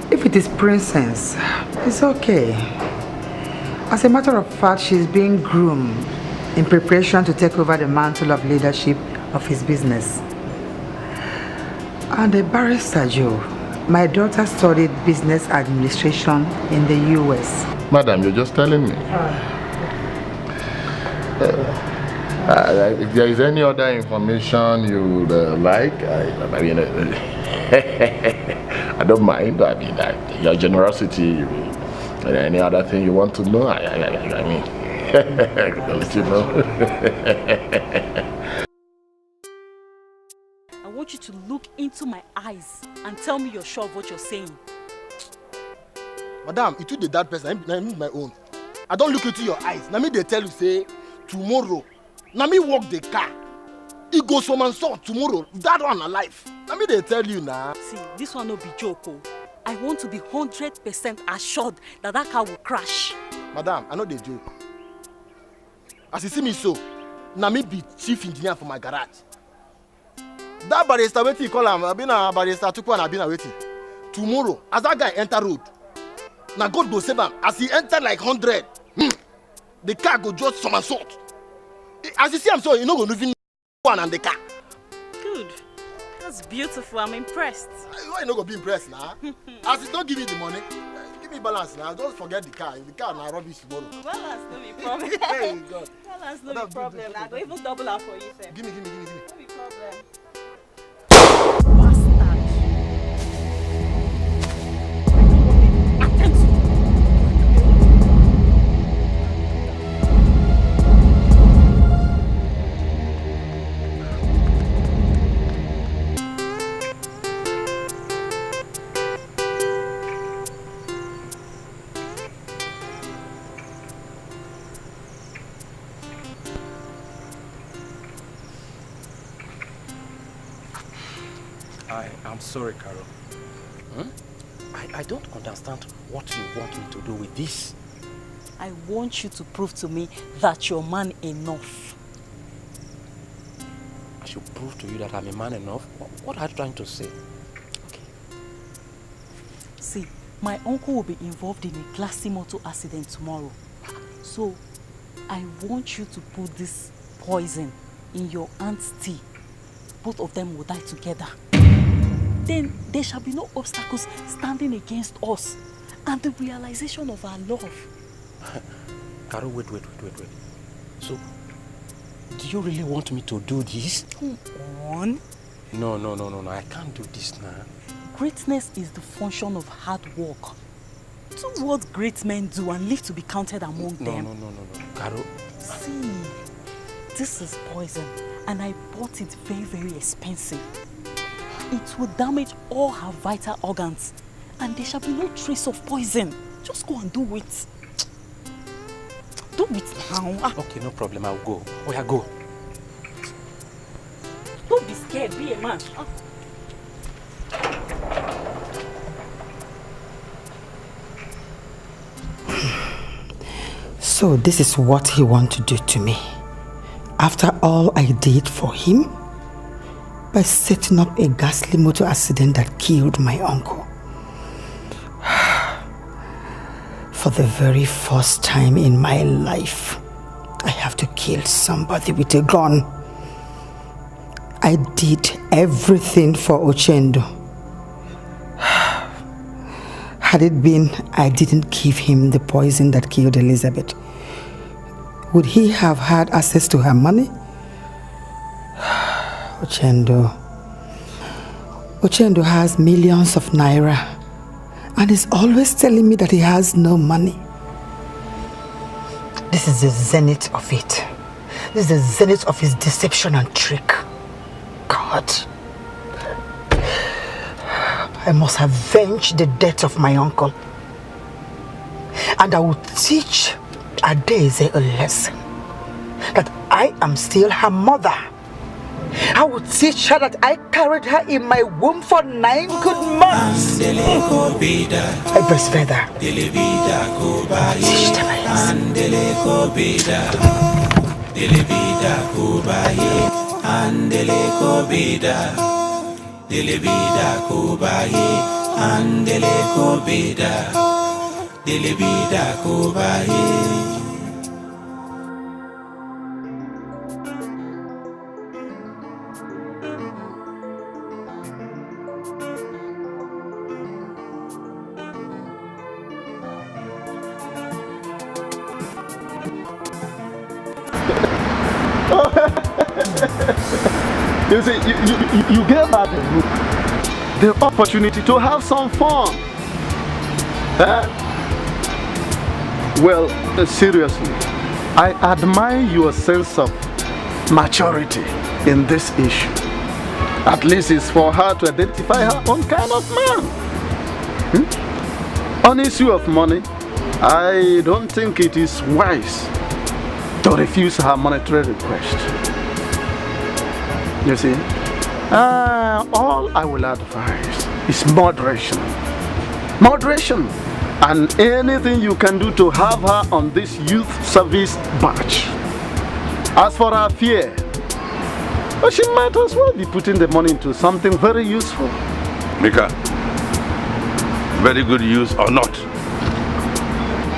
If it is Princess, it's okay. As a matter of fact, she's being groomed in preparation to take over the mantle of leadership of his business. And Barrister Joe, my daughter studied business administration in the US.
Madam, you're just telling me. If there is any other information you would like, I mean, I don't mind. I mean, your generosity, any other thing you want to know, I mean, I'll let you know.
I want you to look into my eyes and tell me you're sure of what you're saying.
Madam, it took that person, I need my own. I don't look into your eyes. Now me they tell you say tomorrow. Now me walk the car. It goes from and so tomorrow. That one alive. Now me they tell you now.
See, this one no be joke. Oh. I want to be 100% assured that that car will crash.
Madam, I know they joke. As you see me so, now me be chief engineer for my garage. That barrister waiting call him. I been a barrister took one. I been waiting. Tomorrow, as that guy enter road, now God go save him. As he enter like 100, the car go just somersault. As you see, I'm sorry, you know go living one and the car.
Good. That's beautiful. I'm impressed.
Why you not gonna be impressed now? As he don't give you the money, give me balance now. Just forget the car. The car now rubbish tomorrow.
Balance no be problem.
Hey God.
Balance no be problem. I go even double up for you, sir.
Give me.
No be problem.
I'm sorry, Carol. I don't understand what you want me to do with this.
I want you to prove to me that you're man enough.
I should prove to you that I'm a man enough? What are you trying to say?
Okay. See, my uncle will be involved in a glassy motor accident tomorrow. So, I want you to put this poison in your aunt's tea. Both of them will die together. Then there shall be no obstacles standing against us and the realization of our love.
Carol, wait. So, do you really want me to do this?
Come on.
No, I can't do this now.
Greatness is the function of hard work. Do what great men do and live to be counted among them.
No. Carol.
See, this is poison and I bought it very, very expensive. It will damage all her vital organs and there shall be no trace of poison. Just go and do it. Do it now.
Okay, no problem. I'll go. Oh, yeah, go.
Don't be scared. Be a man.
So this is what he wants to do to me. After all I did for him, by setting up a ghastly motor accident that killed my uncle. For the very first time in my life, I have to kill somebody with a gun. I did everything for Ochendo. Had it been I didn't give him the poison that killed Elizabeth, would he have had access to her money? Ochendo has millions of naira and is always telling me that he has no money. This is the zenith of it. This is the zenith of his deception and trick. God. I must avenge the death of my uncle. And I will teach Adeze a lesson. That I am still her mother. I will teach her that I carried her in my womb for 9 good months. I breastfed her. Teach them a lesson.
You see, you gave her the opportunity to have some fun. Well, seriously, I admire your sense of maturity in this issue. At least it's for her to identify her own kind of man. On issue of money, I don't think it is wise to refuse her monetary request. You see, all I will advise is moderation. Moderation. And anything you can do to have her on this youth service batch. As for her fear, well, she might as well be putting the money into something very useful.
Mika, very good use or not,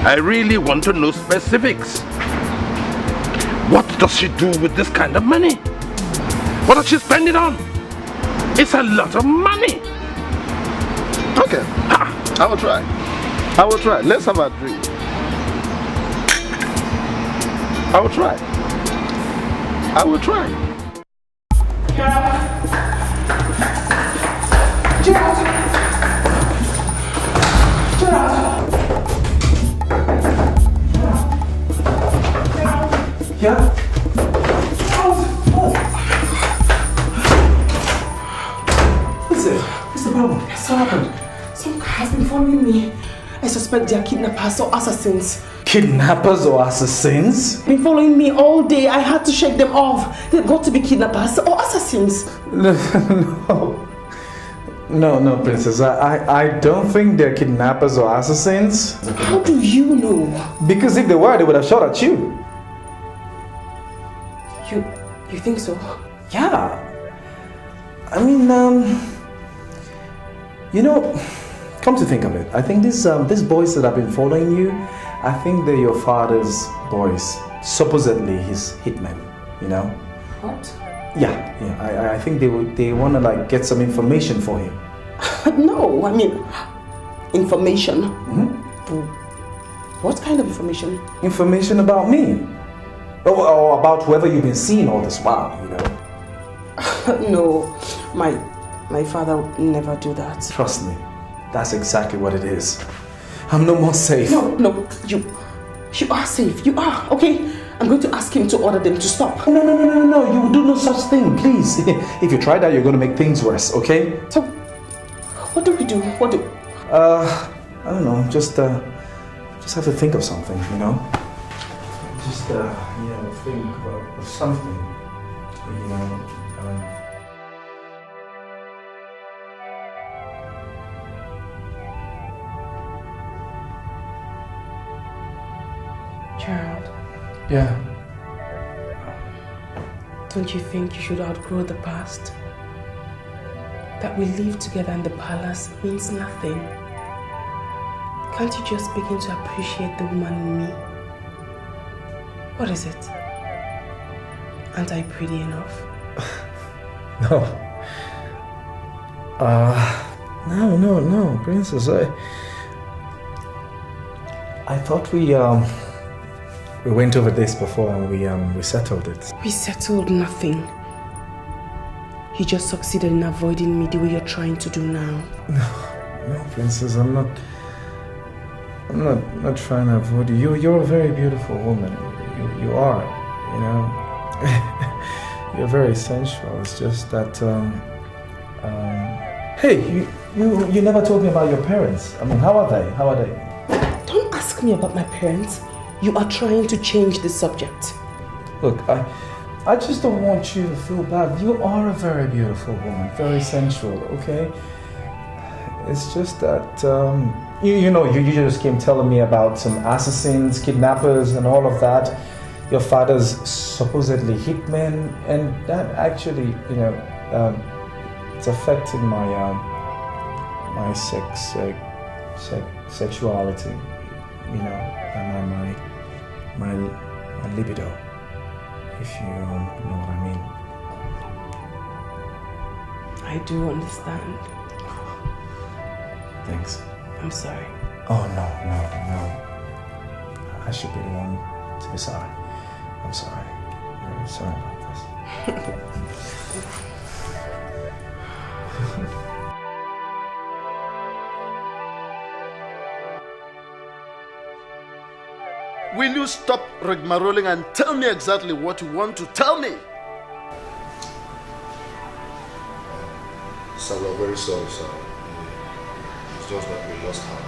I really want to know specifics. What does she do with this kind of money? What does she spend it on? It's a lot of money.
Okay, I will try. I will try. Let's have a drink. I will try. I will try.
Gerard!
Yeah? What's it? What's the problem? What's happened?
Some guy has been following me. I suspect they are kidnappers or assassins.
Kidnappers or assassins?
They've been following me all day. I had to shake them off. They've got to be kidnappers or assassins.
No, Princess. I don't think they're kidnappers or assassins.
How do you know?
Because if they were, they would have shot at you.
You think so?
Yeah. I mean, you know, come to think of it, I think these boys that have been following you, I think they're your father's boys. Supposedly his hitmen, you know?
What?
Yeah. I think they want to like get some information for him.
No, I mean, information.
Mm-hmm.
What kind of information?
Information about me. Or about whoever you've been seeing all this while, you know?
No, my father would never do that.
Trust me, that's exactly what it is. I'm no more safe.
No, you are safe. You are, okay? I'm going to ask him to order them to stop.
No, you will do no such thing, please. If you try that, you're going to make things worse, okay?
So, what do we do?
I don't know, just have to think of something, you know? Just, think of something, you know?
Gerard.
Yeah.
Don't you think you should outgrow the past? That we live together in the palace means nothing. Can't you just begin to appreciate the woman in me? What is it? Aren't I pretty enough?
No, Princess. I thought we went over this before and we settled it.
We settled nothing. you just succeeded in avoiding me the way you're trying to do now.
No, Princess, I'm not trying to avoid you. You're a very beautiful woman. You are, you know. You're very sensual. It's just that, hey, you never told me about your parents. I mean, how are they?
Don't ask me about my parents. You are trying to change the subject.
Look, I just don't want you to feel bad. You are a very beautiful woman, very sensual, okay? It's just that, you know, you just came telling me about some assassins, kidnappers, and all of that. Your father's supposedly hitmen, and that actually, you know, it's affecting my my sexuality, you know, and my libido, if you know what I mean.
I do understand.
Thanks.
I'm sorry.
Oh, no. I should be the one to be sorry. I'm sorry. I'm really sorry about this.
Will you stop rigmaroling and tell me exactly what you want to tell me?
Sir, we're very sorry, sir. It's just that we lost her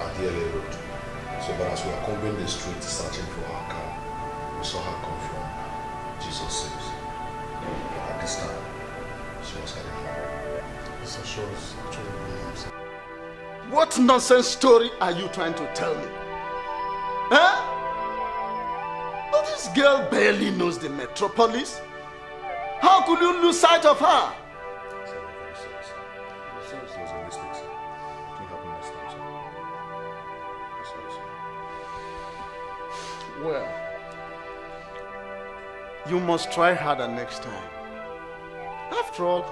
at the LA road. So, but as we are combing the street searching for her car, we saw her come from Jesus Saves. But at this time, she was heading home. So she was actually going home, sir.
What nonsense story are you trying to tell me? Huh? Oh, this girl barely knows the metropolis. How could you lose sight of her? Well, you must try harder next time. After all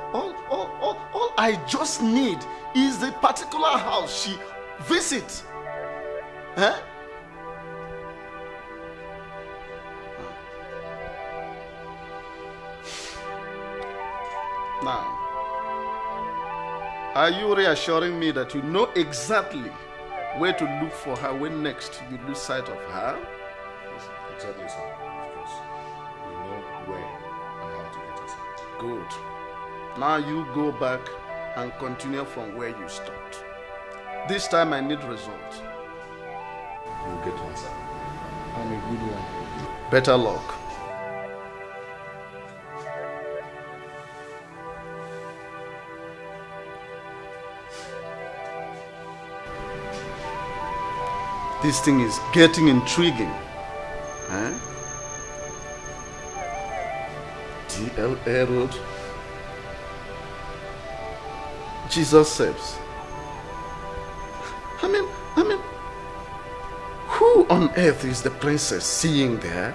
I just need is the particular house she visits. Huh? Now, are you reassuring me that you know exactly where to look for her when next you lose sight of her?
Exactly, sir. Of course. We know where and how to get us.
Good. Now you go back and continue from where you stopped. This time I need results.
You'll get one, sir. I'm a good one.
Better luck. This thing is getting intriguing. Huh? DLA Road. Jesus Saves. I mean, who on earth is the princess seeing there?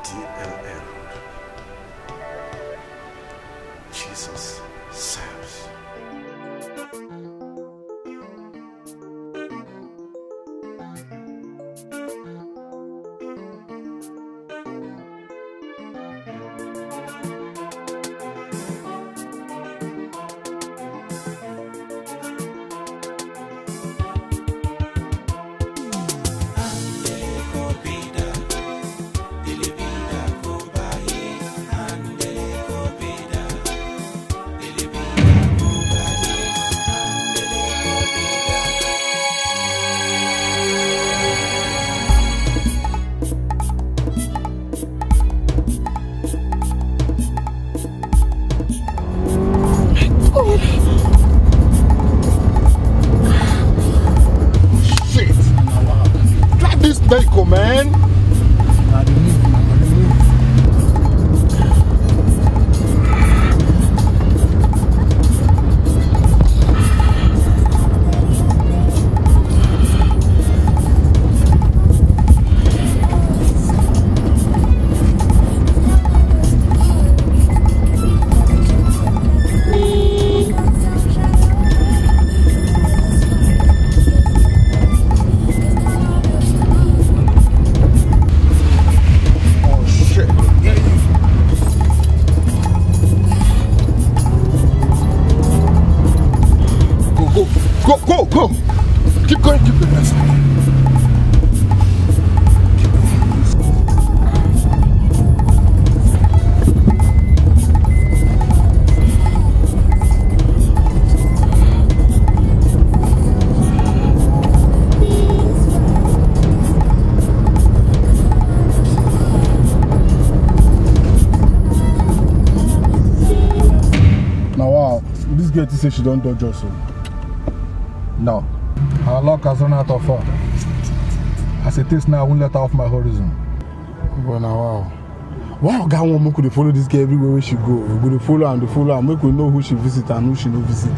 DLA Road. Jesus Saves.
Man.
girl say she don't dodge us. No. Her luck has run out of her. As it is now, I won't let her off my horizon.
Well, now, wow. Wow, God, woman could follow this girl everywhere where she go. We could follow her. Make we know who she visit and who she no visit.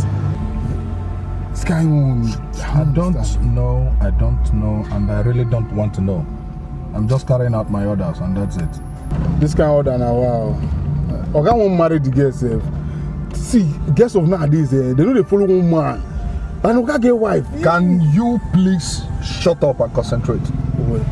This guy won't.
I don't know, and I really don't want to know. I'm just carrying out my orders, and that's it.
This kind of order now, wow. Oga won't marry the girl, sef. See, girls of nowadays, they know they follow one man. And Oga get wife.
Can you please shut up and concentrate?
Wait.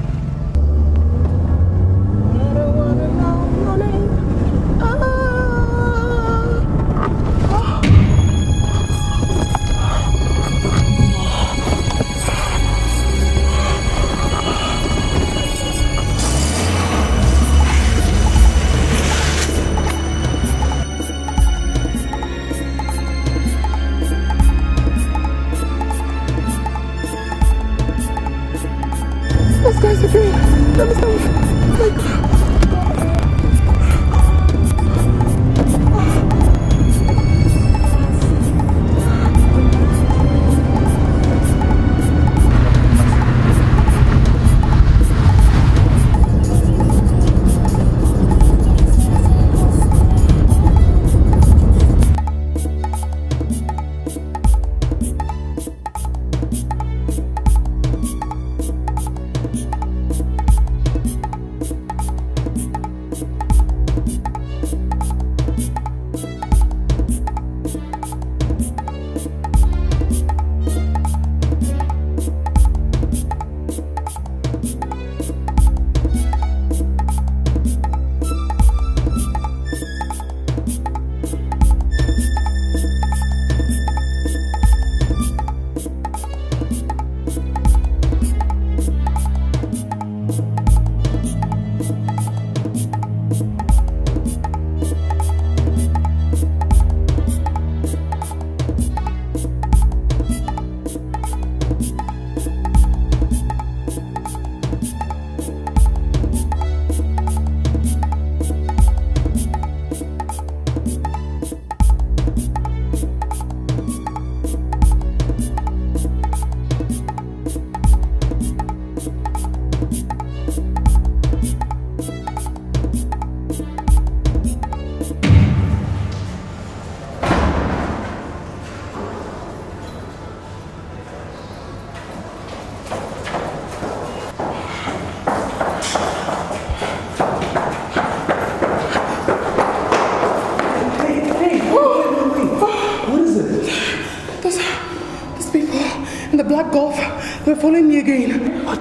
They're following me again.
What?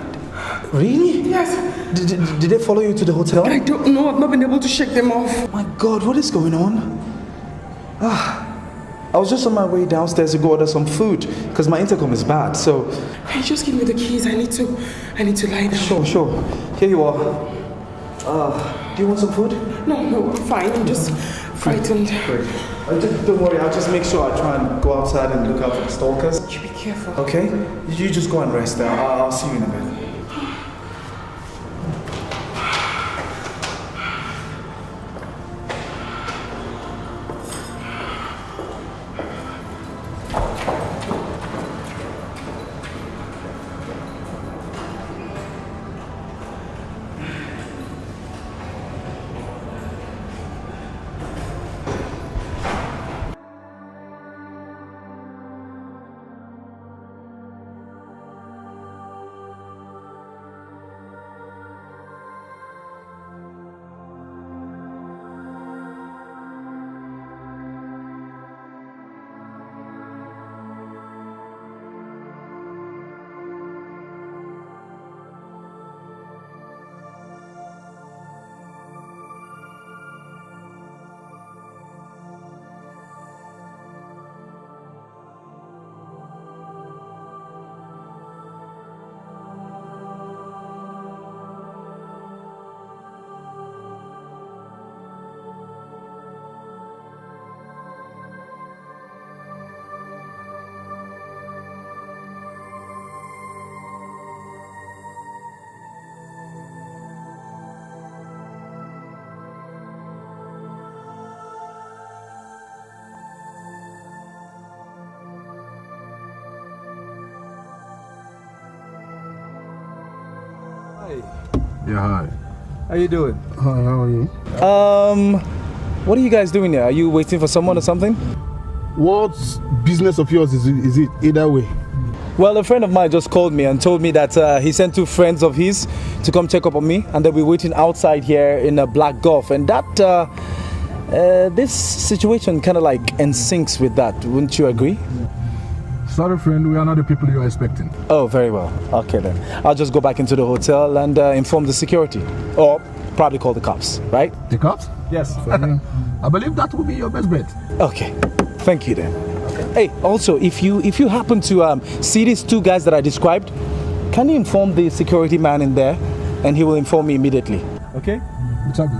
Really?
Yes.
Did they follow you to the hotel?
I don't know. I've not been able to shake them off.
My God, what is going on? I was just on my way downstairs to go order some food because my intercom is bad. So,
hey, just give me the keys. I need to lie down.
Sure. Here you are. Do you want some food?
No, I'm fine. I'm just frightened.
Great. Don't worry. I'll just make sure I try and go outside and look out for the stalkers.
You be careful.
Okay? You just go and rest. I'll see you in a bit.
Yeah, hi.
How you doing?
Hi, how are you?
What are you guys doing here? Are you waiting for someone or something?
What business of yours is it either way?
Well, a friend of mine just called me and told me that he sent 2 friends of his to come check up on me, and they'll be waiting outside here in a Black Gulf, and that this situation kind of like syncs with that. Wouldn't you agree?
Sorry, friend, we are not the people you are expecting.
Oh, very well. Okay then. I'll just go back into the hotel and inform the security, or probably call the cops, right?
The cops?
Yes.
I believe that will be your best bet.
Okay. Thank you then. Hey, also, if you happen to see these 2 guys that I described, can you inform the security man in there, and he will inform me immediately. Okay?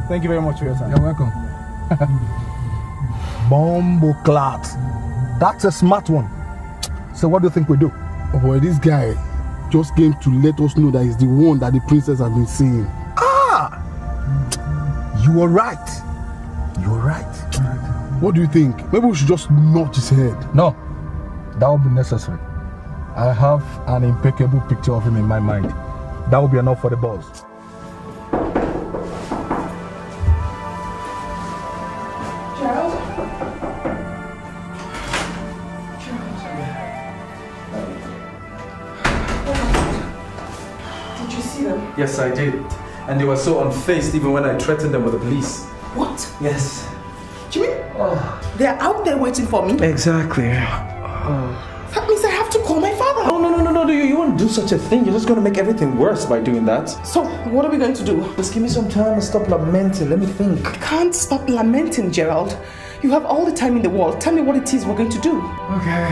Thank you very much for your time.
You're welcome. Bombo clat. That's a smart one. So what do you think we do? Oh boy, this guy just came to let us know that he's the one that the princess has been seeing. Ah! You are right. You are right. What do you think? Maybe we should just notch his head.
No, that would be necessary. I have an impeccable picture of him in my mind. That will be enough for the boss.
Gerald? Did you see them?
Yes, I did. And they were so unfazed even when I threatened them with the police.
What?
Yes.
Do you mean they're out there waiting for me?
Exactly.
That means I have to call my father.
Oh, no. You won't do such a thing. You're just going to make everything worse by doing that.
So, what are we going to do?
Just give me some time and stop lamenting. Let me think.
I can't stop lamenting, Gerald. You have all the time in the world. Tell me what it is we're going to do.
Okay.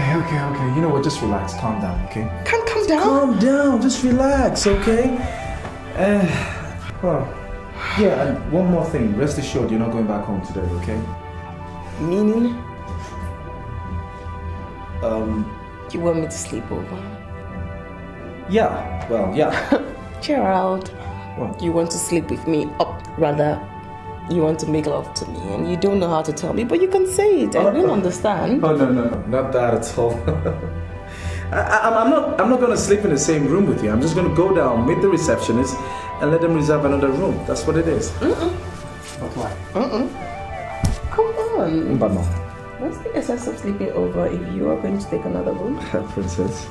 You know what? Just relax. Calm down, okay?
Can't calm down?
Calm down. Just relax, okay? Well, yeah, and one more thing. Rest assured, you're not going back home today, okay?
Meaning? You want me to sleep over?
Yeah, well, yeah.
Gerald,
What?
you want to sleep with me, rather, you want to make love to me, and you don't know how to tell me, but you can say it. I will understand.
Oh, no, not that at all. I'm not going to sleep in the same room with you. I'm just going to go down, meet the receptionist, and let them reserve another room. That's what it is. But why?
Come on.
But no.
What's the essence of sleeping over if you are going to take another room?
Princess.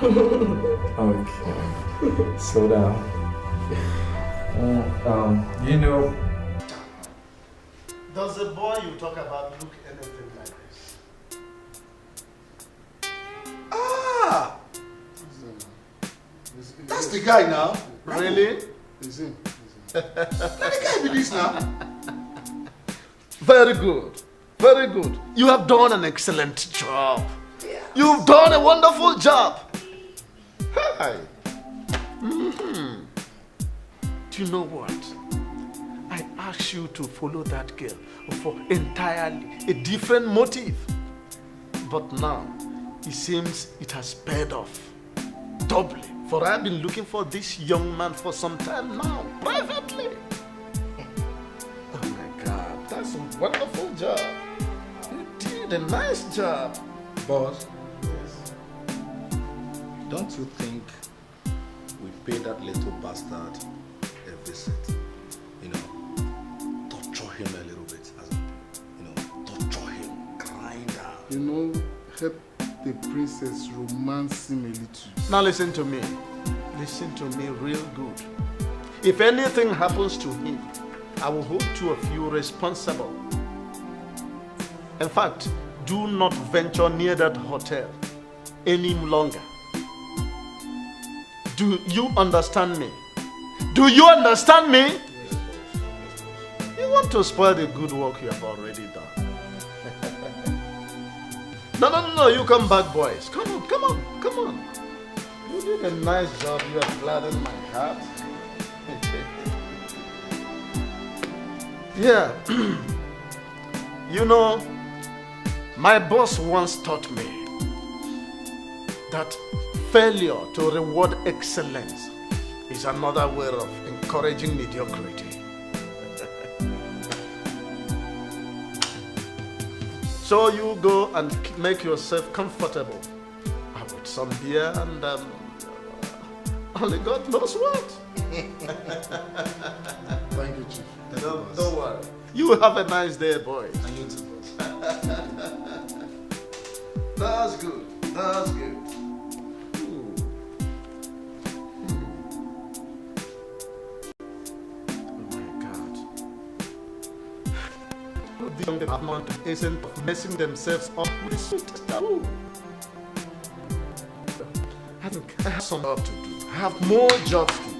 Okay. Slow down. You know.
Does the boy you talk about look anything like this?
Ah! That's the guy now.
Really?
Is him. Let the guy be this now.
Very good. Very good. You have done an excellent job. Yeah. You've done a wonderful job. Hi. Do you know what? I asked you to follow that girl for entirely a different motive. But now, it seems it has paid off. Doubly. For I've been looking for this young man for some time now, privately. Oh my God, that's a wonderful job. You did a nice job.
Boss, yes. Don't you think we pay that little bastard a visit? You know, torture him a little bit, torture him, grind out.
You know, help the princess romance him a little.
Now listen to me. Listen to me real good. If anything happens to him, I will hold two of you responsible. In fact, do not venture near that hotel any longer. Do you understand me? Do you understand me?
Yes, boss.
You want to spoil the good work you have already done. No, you come back, boys. Come on. You did a nice job. You have gladdened my heart. Yeah. You know, my boss once taught me that failure to reward excellence is another way of encouraging mediocrity. So you go and make yourself comfortable with some beer and only God knows what.
You have a nice day, boy.
And you too, boss.
That's good. That's good. The young amount isn't messing themselves up with the sweetest taboo. I think I have some work to do. I have more jobs to do.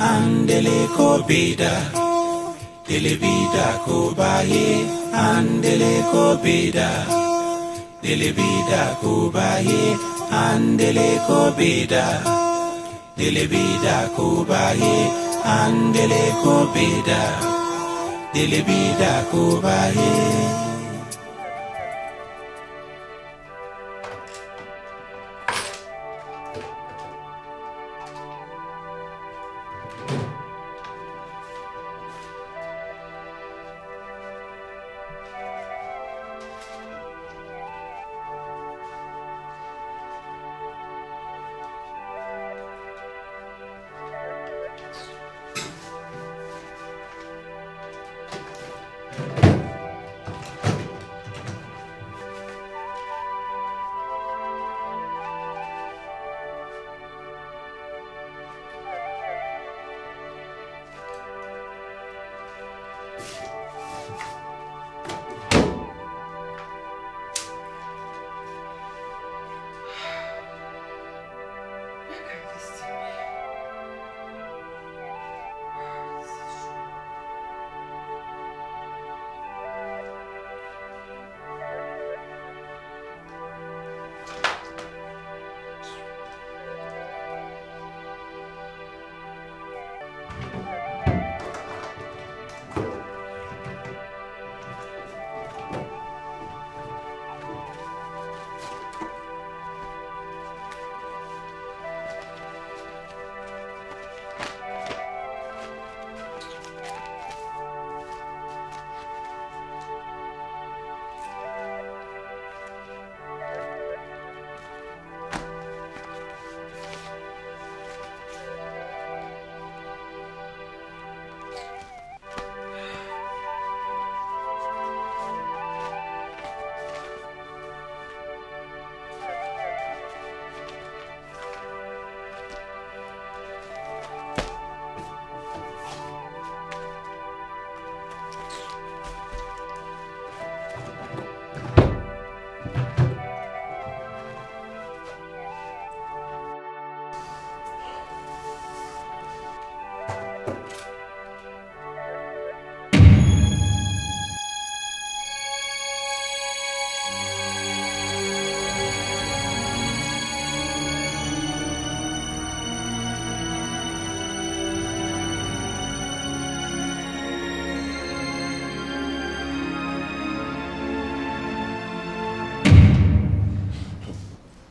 Andele ko bida, dele bida ko baye. Andele ko bida, dele bida ko baye. Andele ko bida. Dele bida kubaye, andele kobida. Dele bida kubaye.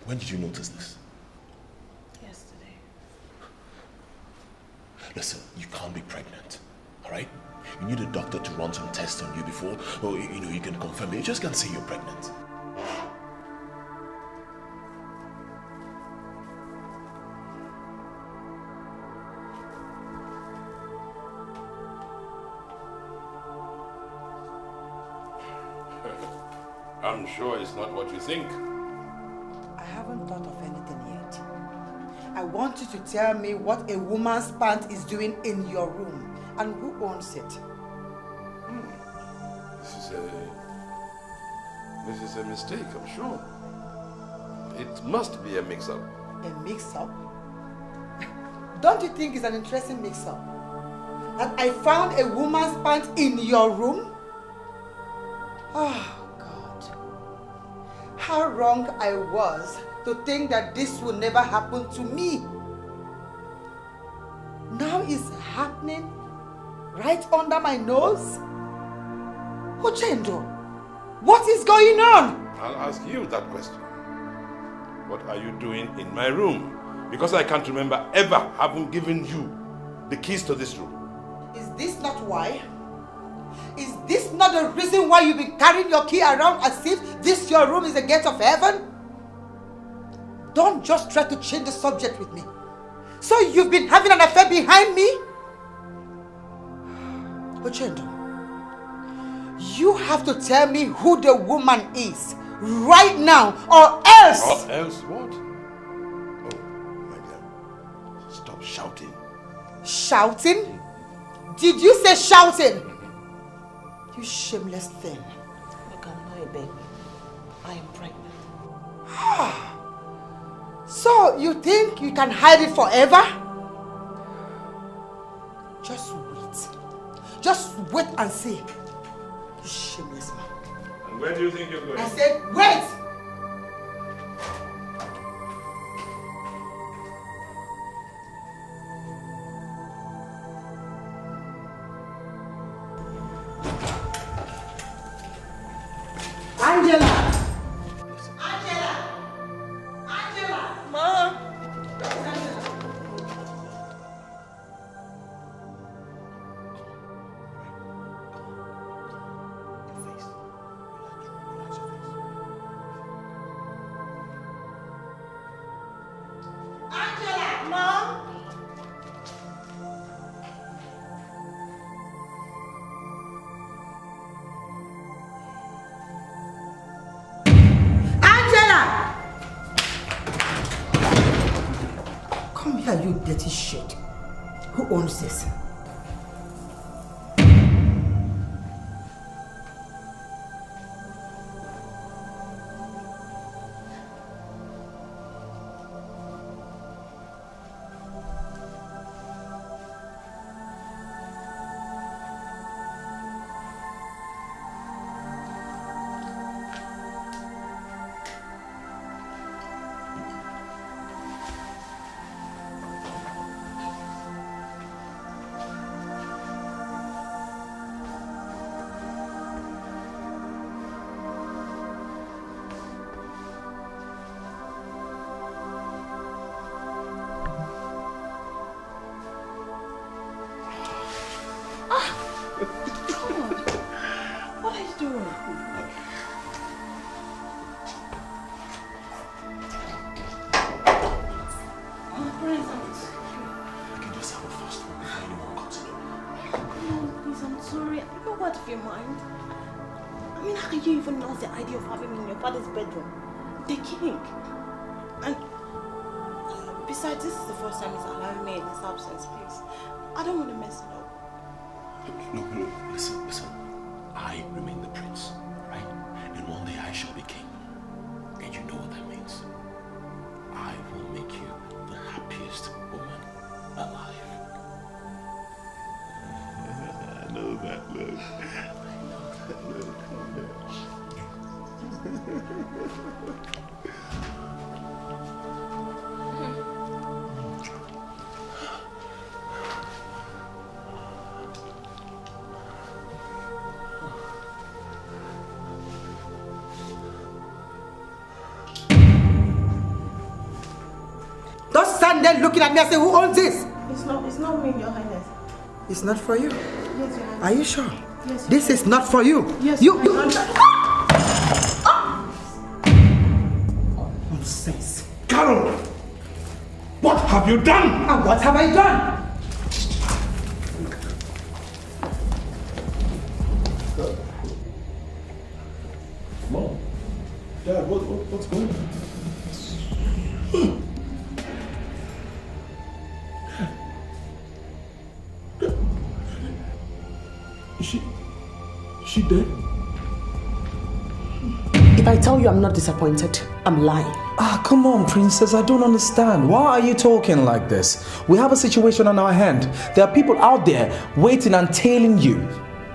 When did you notice this?
Yesterday.
Listen, you can't be pregnant, all right? You need a doctor to run some tests on you before, or you can confirm it. You just can't say you're pregnant.
I'm sure it's not what you think.
I haven't thought of anything yet. I want you to tell me what a woman's pant is doing in your room and who owns it.
This is a mistake, I'm sure. It must be a mix-up.
A mix-up? Don't you think it's an interesting mix-up? That I found a woman's pant in your room? Oh, God. How wrong I was to think that this would never happen to me. Now it's happening right under my nose? Ochendo, what is going on?
I'll ask you that question. What are you doing in my room? Because I can't remember ever having given you the keys to this room.
Is this not why? Is this not the reason why you've been carrying your key around as if this your room is the gate of heaven? Don't just try to change the subject with me. So you've been having an affair behind me? Ochendo, you have to tell me who the woman is right now, or else.
Or else what? Oh, my dear. Stop shouting.
Shouting? Did you say shouting? You shameless thing.
Look, I'm not a baby. I am pregnant.
So you think you can hide it forever? Just wait. Just wait and see. You shameless man.
And where do you think you're going?
I said wait! Angela!
Ma!
Angela!
Ma!
Angela! Come here, you dirty shit. Who owns this?
What are you doing?
I can just have a fast one before anyone comes in.
No, please, I'm sorry. I'm not out of your mind. I mean, how can you even know the idea of having me in your father's bedroom? The king. And besides, this is the first time he's allowing me in his absence, please. I don't want to mess it up.
No, listen. I remain the prince, right? And one day I shall be king. And you know what that means. I will make you the happiest woman alive. I know that look.
Don't stand there looking at me and say, who owns this?
It's not me, Your Highness.
It's not for you.
Yes, Your Highness.
Are you sure?
Yes,
This is not for you.
Yes,
you.
Nonsense. Carol! What have you done?
And what have I done?
Mom, Dad, what's going on? Is she dead?
If I tell you I'm not disappointed, I'm lying.
Come on, princess, I don't understand. Why are you talking like this? We have a situation on our hand. There are people out there waiting and tailing you.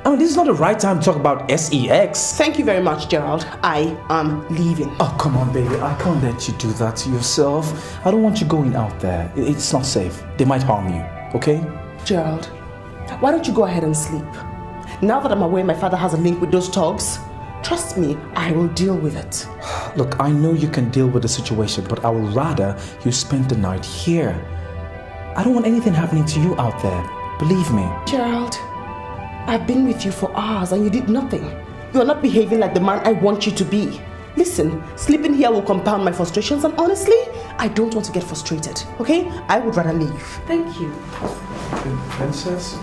I mean, this is not the right time to talk about sex.
Thank you very much, Gerald. I am leaving.
Oh, come on, baby. I can't let you do that to yourself. I don't want you going out there. It's not safe. They might harm you, okay?
Gerald, why don't you go ahead and sleep? Now that I'm aware my father has a link with those thugs, trust me, I will deal with it.
Look, I know you can deal with the situation, but I would rather you spend the night here. I don't want anything happening to you out there. Believe me.
Gerald, I've been with you for hours and you did nothing. You are not behaving like the man I want you to be. Listen, sleeping here will compound my frustrations, and honestly, I don't want to get frustrated, okay? I would rather leave. Thank you.
Princess?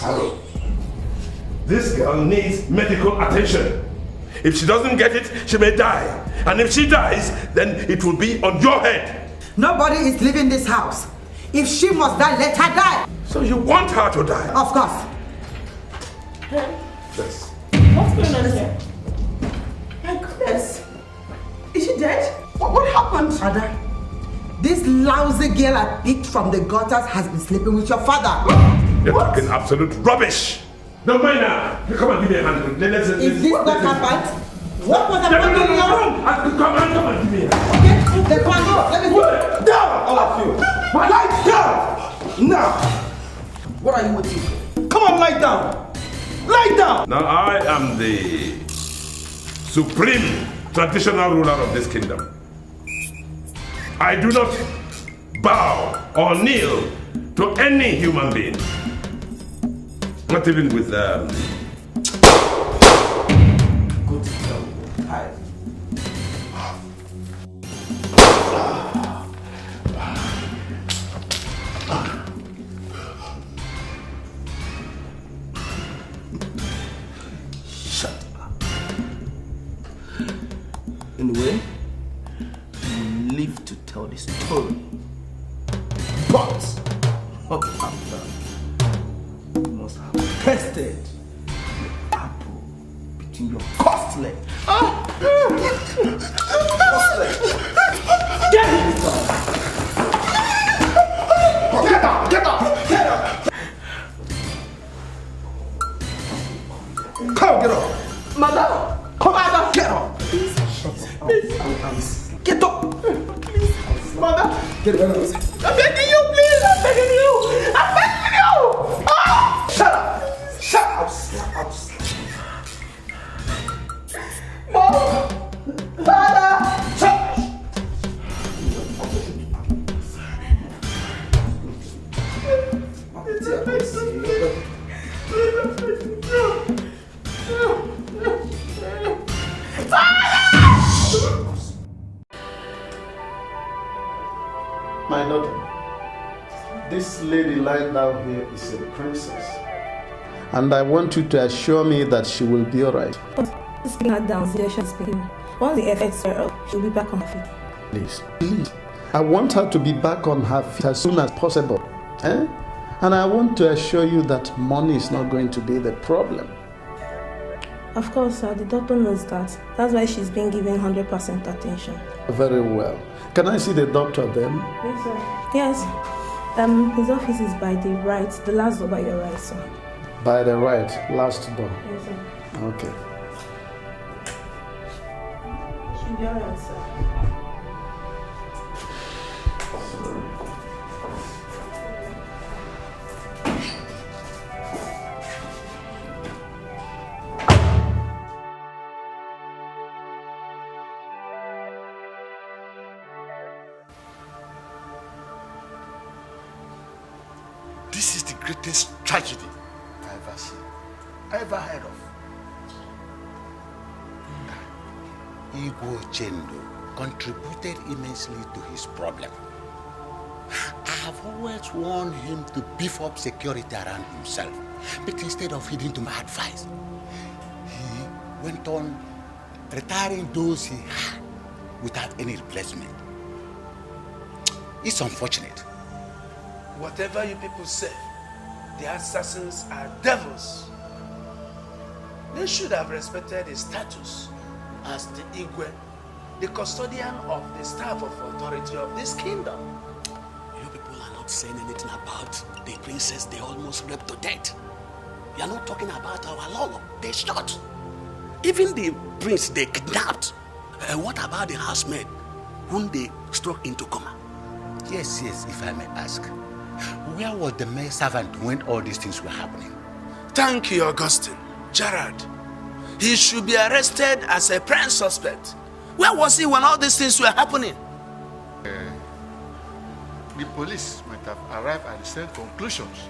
Hello. This girl needs medical attention. If she doesn't get it, she may die. And if she dies, then it will be on your head.
Nobody is leaving this house. If she must die, let her die.
So you want her to die?
Of course.
Yes.
What's going on here? My goodness. Is she dead? What happened?
Ada, this lousy girl I picked from the gutters has been sleeping with your father.
You're talking absolute rubbish. No, mind now. You come and give me a hand.
Is this what happened? What was happening in your room?
Come and give me a hand.
Okay, then come on. Let me go.
Down, all of you. My light down. Now. What are you waiting for? Come on, lie down. Lie down.
Now I am the supreme traditional ruler of this kingdom. I do not bow or kneel to any human being. Not even with
Good time. Shut up. Anyway, you live to tell the story. But after you must have tested the apple between your crossed legs. Get it! Get up! Get up! Get up! Come, get up! Madam! Come out! Get up! Please! Get up! Please! Mother! Get up! I'm begging you, please! I'm begging you! I'm begging you! Ah! Shut up! Shut up! Slap up! Mom! Father! Shut up!
My daughter, this lady lying down here is a princess. And I want you to assure me that she will be alright.
Just bring her down, see she's speaking. Once the effects are up, she'll be back on her feet.
Please, please. I want her to be back on her feet as soon as possible. Eh? And I want to assure you that money is not going to be the problem.
Of course, sir. The doctor knows that. That's why she's been given 100% attention.
Very well. Can I see the doctor then?
Yes, sir. Yes. His office is by the right, the last door by your right, sir.
By the right, last door.
Yes, sir.
Okay.
She'll be alright, sir.
This is the greatest tragedy I ever seen, I ever heard of.
Igbo Chendo contributed immensely to his problem. I have always warned him to beef up security around himself, but instead of heeding to my advice, he went on retiring those he had without any replacement. It's unfortunate.
Whatever you people say, the assassins are devils. They should have respected his status as the Igwe, the custodian of the staff of authority of this kingdom.
You people are not saying anything about the princess they almost raped to death. You are not talking about our Lolo. They shot. Even the prince they kidnapped. What about the housemaid whom they struck into coma? Yes, if I may ask. Where was the maid servant when all these things were happening?
Thank you, Augustine. Gerard. He should be arrested as a prime suspect. Where was he when all these things were happening?
the police might have arrived at the same conclusions.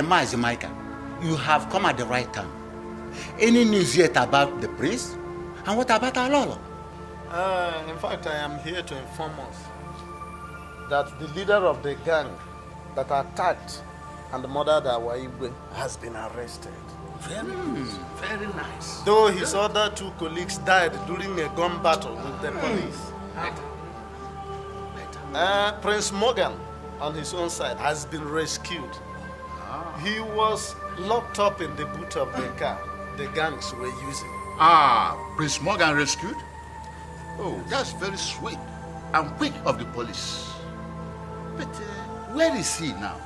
Mazi Micah, you have come at the right time. Any news yet about the prince? And what about our Lolo?
In fact, I am here to inform us that the leader of the gang that attacked and murdered our Igwe has been arrested.
Very nice.
Though his other 2 colleagues died during a gun battle with the police. Prince Morgan, on his own side, has been rescued. He was locked up in the boot of the car the gangs were using.
Prince Morgan rescued? Oh, that's very sweet and quick of the police. But where is he now?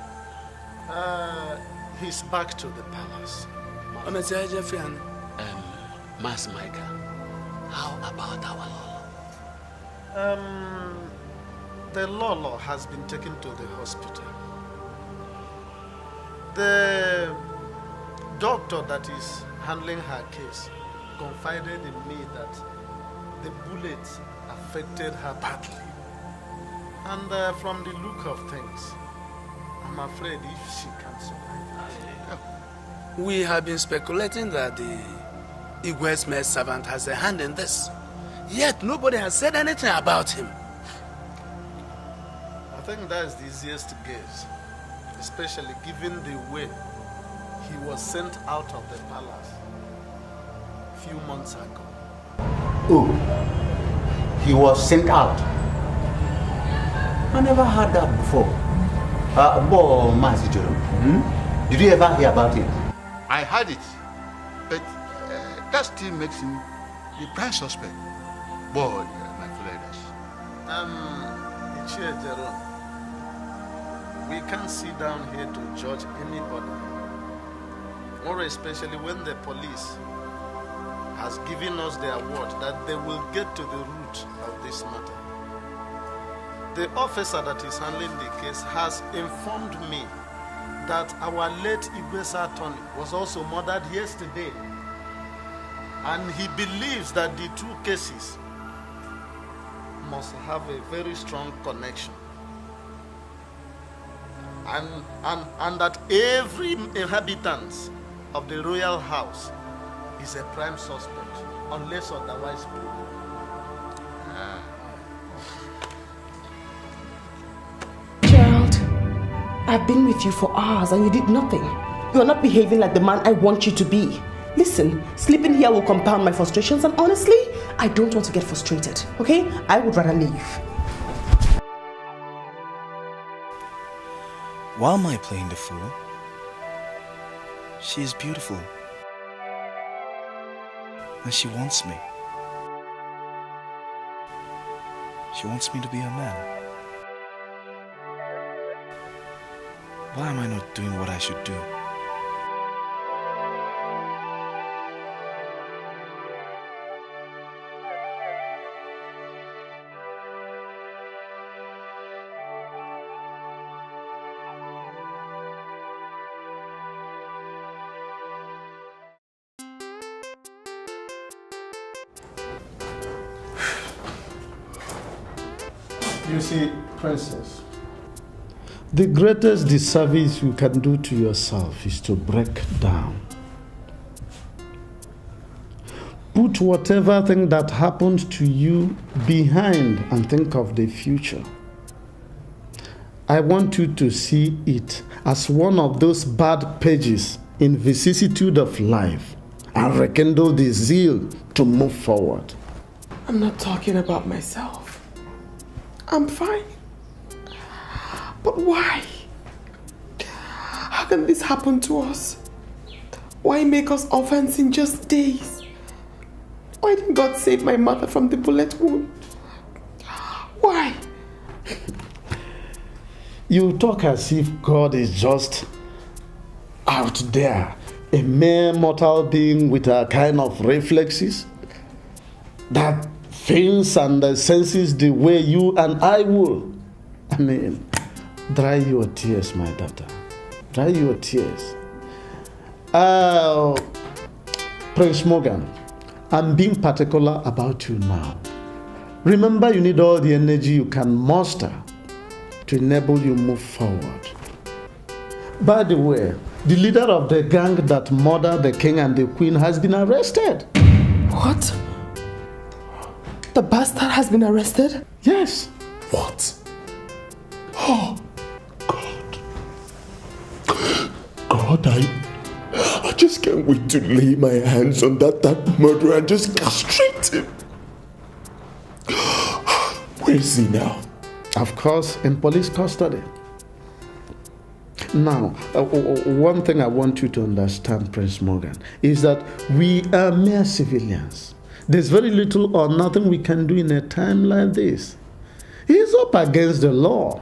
He's back to the palace.
Mas Micah, how about our
Lolo? The Lolo has been taken to the hospital. The doctor that is handling her case confided in me that the bullets affected her badly. And from the look of things, I'm afraid if she can survive.
We have been speculating that the Igwe's maid servant has a hand in this. Yet nobody has said anything about him.
I think that's the easiest to guess, especially given the way he was sent out of the palace a few months ago.
Oh, he was sent out. I never heard that before. Did you ever hear about it?
I heard it, but that still makes him the prime suspect. Boy, my friends.
Gerard, we can't sit down here to judge anybody, more especially when the police has given us their word that they will get to the root of this matter. The officer that is handling the case has informed me that our late Igwe's attorney was also murdered yesterday, and he believes that the 2 cases must have a very strong connection, and that every inhabitant of the royal house is a prime suspect unless otherwise proven.
Gerald, I've been with you for hours and you did nothing. You are not behaving like the man I want you to be. Listen, sleeping here will compound my frustrations, and honestly, I don't want to get frustrated, okay? I would rather leave.
Why am I playing the fool? She is beautiful. And she wants me. She wants me to be her man. Why am I not doing what I should do?
You see, Princess, the greatest disservice you can do to yourself is to break down. Put whatever thing that happened to you behind and think of the future. I want you to see it as one of those bad pages in vicissitude of life and rekindle the zeal to move forward.
I'm not talking about myself. I'm fine. But why? How can this happen to us? Why make us orphans in just days? Why didn't God save my mother from the bullet wound? Why?
You talk as if God is just out there, a mere mortal being with a kind of reflexes that feels and senses the way you and I will. I mean, Dry your tears, my daughter. Dry your tears. Prince Morgan, I'm being particular about you now. Remember, you need all the energy you can muster to enable you move forward. By the way, the leader of the gang that murdered the king and the queen has been arrested.
What? The bastard has been arrested?
Yes.
What? Oh, God. God, I just can't wait to lay my hands on that murderer and just castrate him. Where is he now?
Of course, in police custody. Now, one thing I want you to understand, Prince Morgan, is that we are mere civilians. There's very little or nothing we can do in a time like this. He's up against the law.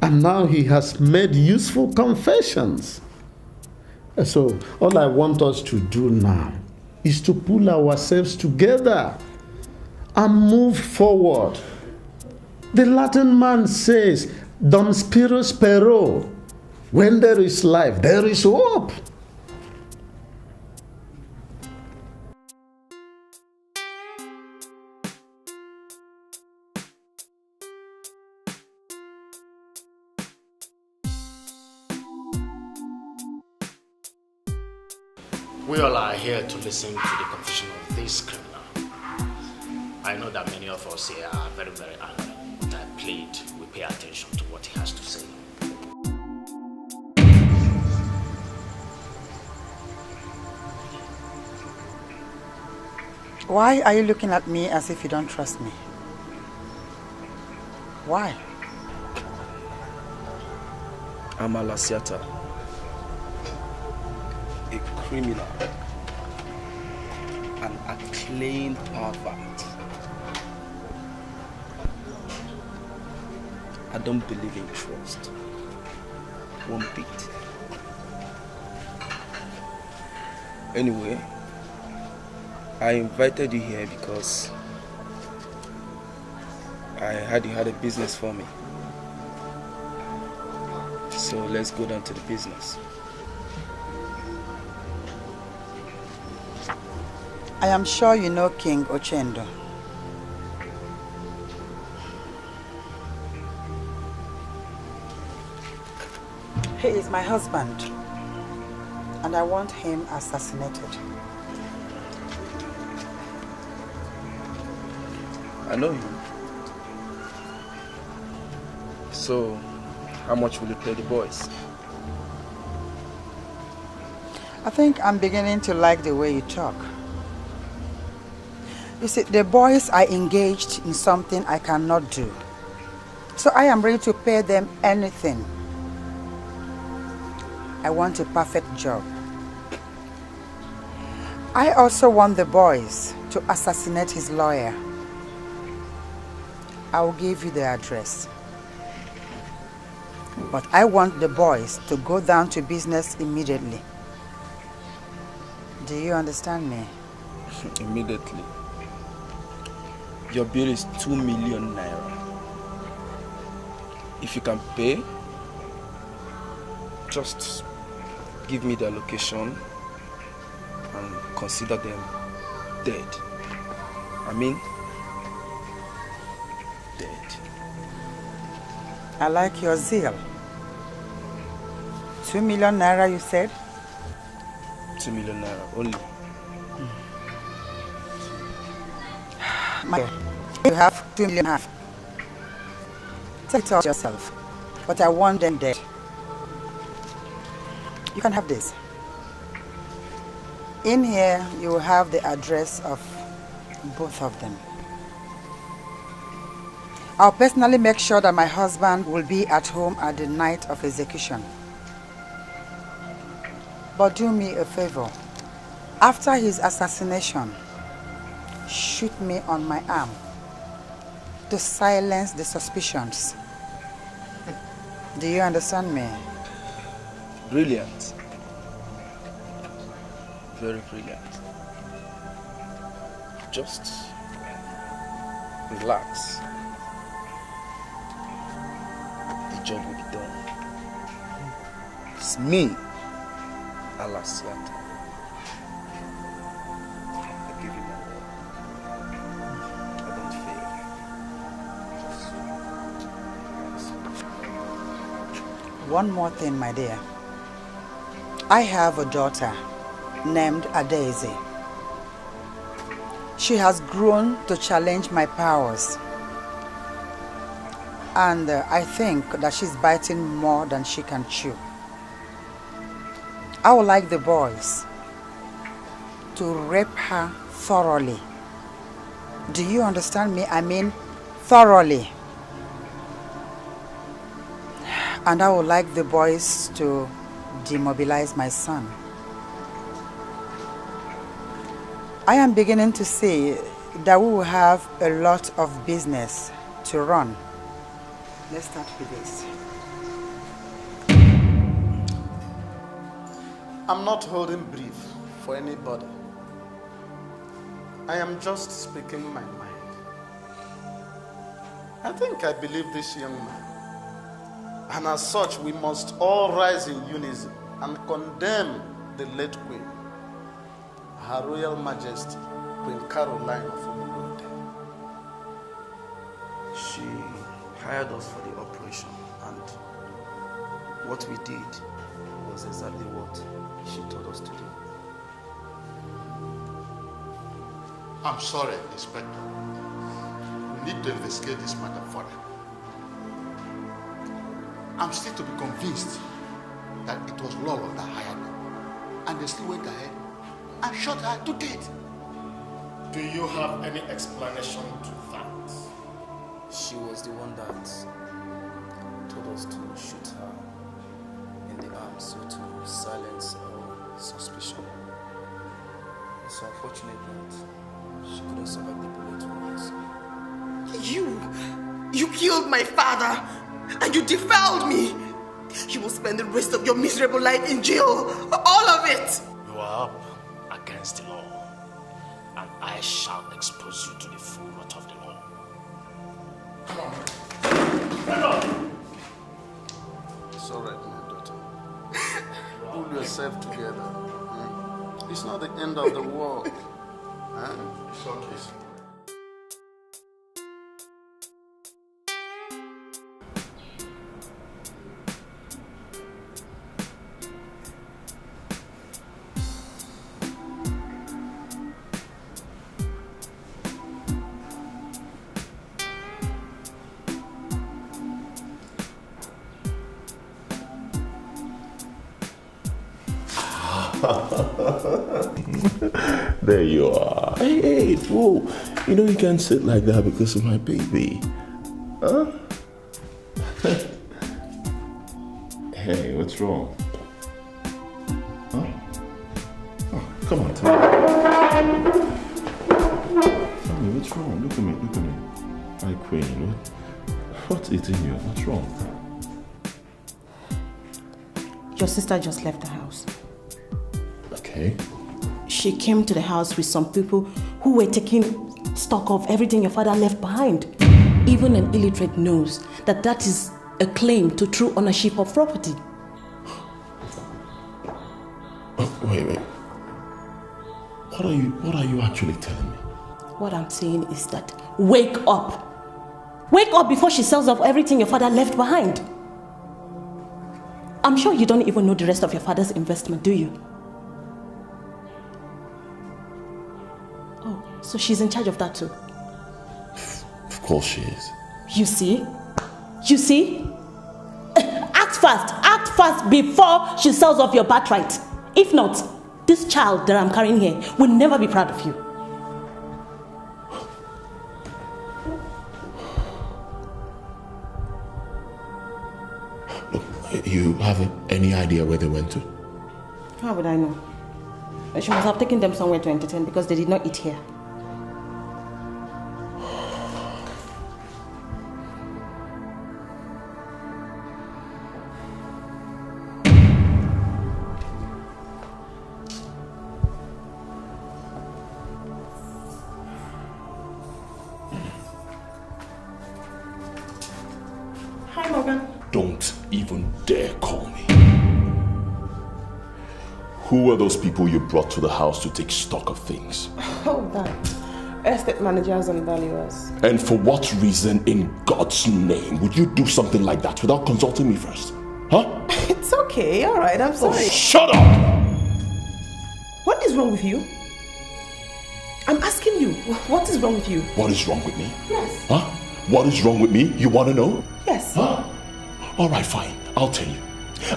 And now he has made useful confessions. So, all I want us to do now is to pull ourselves together and move forward. The Latin man says, Dum spiro spero. When there is life, there is hope.
We all are here to listen to the confession of this criminal. I know that many of us here are very, very angry, but I plead we pay attention to what he has to say.
Why are you looking at me as if you don't trust me? Why?
I'm Alasiata, a criminal, an acclaimed pervert. I don't believe in trust. One bit. Anyway, I invited you here because I heard you had a business for me. So let's go down to the business.
I am sure you know King Ochendo. He is my husband, and I want him assassinated.
I know him. So, how much will you pay the boys?
I think I'm beginning to like the way you talk. You see, the boys are engaged in something I cannot do. So I am ready to pay them anything. I want a perfect job. I also want the boys to assassinate his lawyer. I will give you the address. But I want the boys to go down to business immediately. Do you understand me?
Immediately. Your bill is 2 million naira. If you can pay, just give me the location and consider them dead. I mean, dead.
I like your zeal. 2 million naira, you said?
2 million naira only.
You have 2 million half. Take it out yourself. But I want them dead. You can have this. In here, you will have the address of both of them. I'll personally make sure that my husband will be at home at the night of execution. But do me a favor. After his assassination, shoot me on my arm to silence the suspicions. Do you understand me?
Brilliant. Very brilliant. Just relax.
The
job will be done. It's me, Alasiata. I give you my word. I don't fail.
One more thing, my dear. I have a daughter named Adaeze. She has grown to challenge my powers. And I think that she's biting more than she can chew. I would like the boys to rape her thoroughly. Do you understand me? I mean thoroughly. And I would like the boys to demobilize my son. I am beginning to see that we will have a lot of business to run. Let's start with this.
I'm not holding brief for anybody. I am just speaking my mind. I think I believe this young man. And as such, we must all rise in unison and condemn the late Queen, Her Royal Majesty, Queen Caroline of Nollywood.
She hired us for the operation, and what we did was exactly what she told us to do.
I'm sorry, Inspector. We need to investigate this matter further. I'm still to be convinced that it was Lolo that hired me, and they still went ahead and shot her to death.
Do you have any explanation to that?
She was the one that told us to shoot her in the arm, so to silence our suspicion. It's unfortunate that she couldn't survive the bullet wounds.
You killed my father, and you defiled me. You will spend the rest of your miserable life in jail. All of it.
You are up against the law, and I shall expose you to the full wrath of the law. Come on.
It's all right, my daughter. Pull yourself together. It's not the end of the world. It's okay.
There you are. Hey, whoa. You know you can't sit like that because of my baby. Huh? Hey, what's wrong? Huh? Oh, come on, tell me, what's wrong? Look at me. My queen, what's eating you? What's wrong?
Your sister just left the house.
Okay.
She came to the house with some people who were taking stock of everything your father left behind. Even an illiterate knows that that is a claim to true ownership of property.
Wait. What are you actually telling me?
What I'm saying is that wake up. Wake up before she sells off everything your father left behind. I'm sure you don't even know the rest of your father's investment, do you? Oh, so she's in charge of that too?
Of course she is.
You see? Act fast before she sells off your birthright. If not, this child that I'm carrying here will never be proud of you.
Look, you have any idea where they went to?
How would I know? She must have taken them somewhere to entertain because they did not eat here.
Don't Who were those people you brought to the house to take stock of things?
Oh, that. Estate managers and valuers.
And for what reason in God's name would you do something like that without consulting me first? Huh?
It's okay, alright, I'm sorry.
Oh, shut up!
What is wrong with you? I'm asking you, what is wrong with you?
What is wrong with me?
Yes.
Huh? What is wrong with me? You want to know?
Yes.
Huh? Alright, fine. I'll tell you.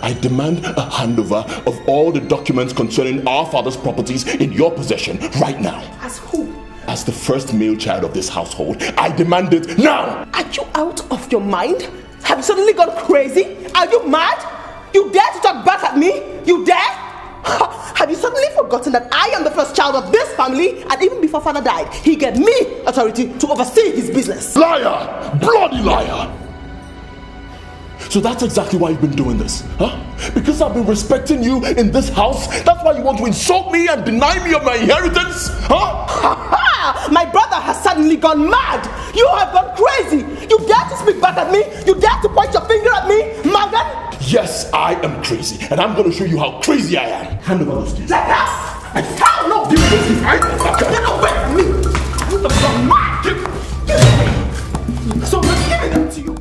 I demand a handover of all the documents concerning our father's properties in your possession right now.
As who?
As the first male child of this household, I demand it now!
Are you out of your mind? Have you suddenly gone crazy? Are you mad? You dare to talk back at me? You dare? Have you suddenly forgotten that I am the first child of this family, and even before father died, he gave me authority to oversee his business?
Liar! Bloody liar! So that's exactly why you've been doing this, huh? Because I've been respecting you in this house? That's why you want to insult me and deny me of my inheritance, huh?
My brother has suddenly gone mad! You have gone crazy! You dare to speak back at me? You dare to point your finger at me, Morgan?
Yes, I am crazy, and I'm going to show you how crazy I am. Hand over those keys.
Like that? I shall not give you those keys! Get away from me! You have gone mad! Get away! So I'm giving them to you.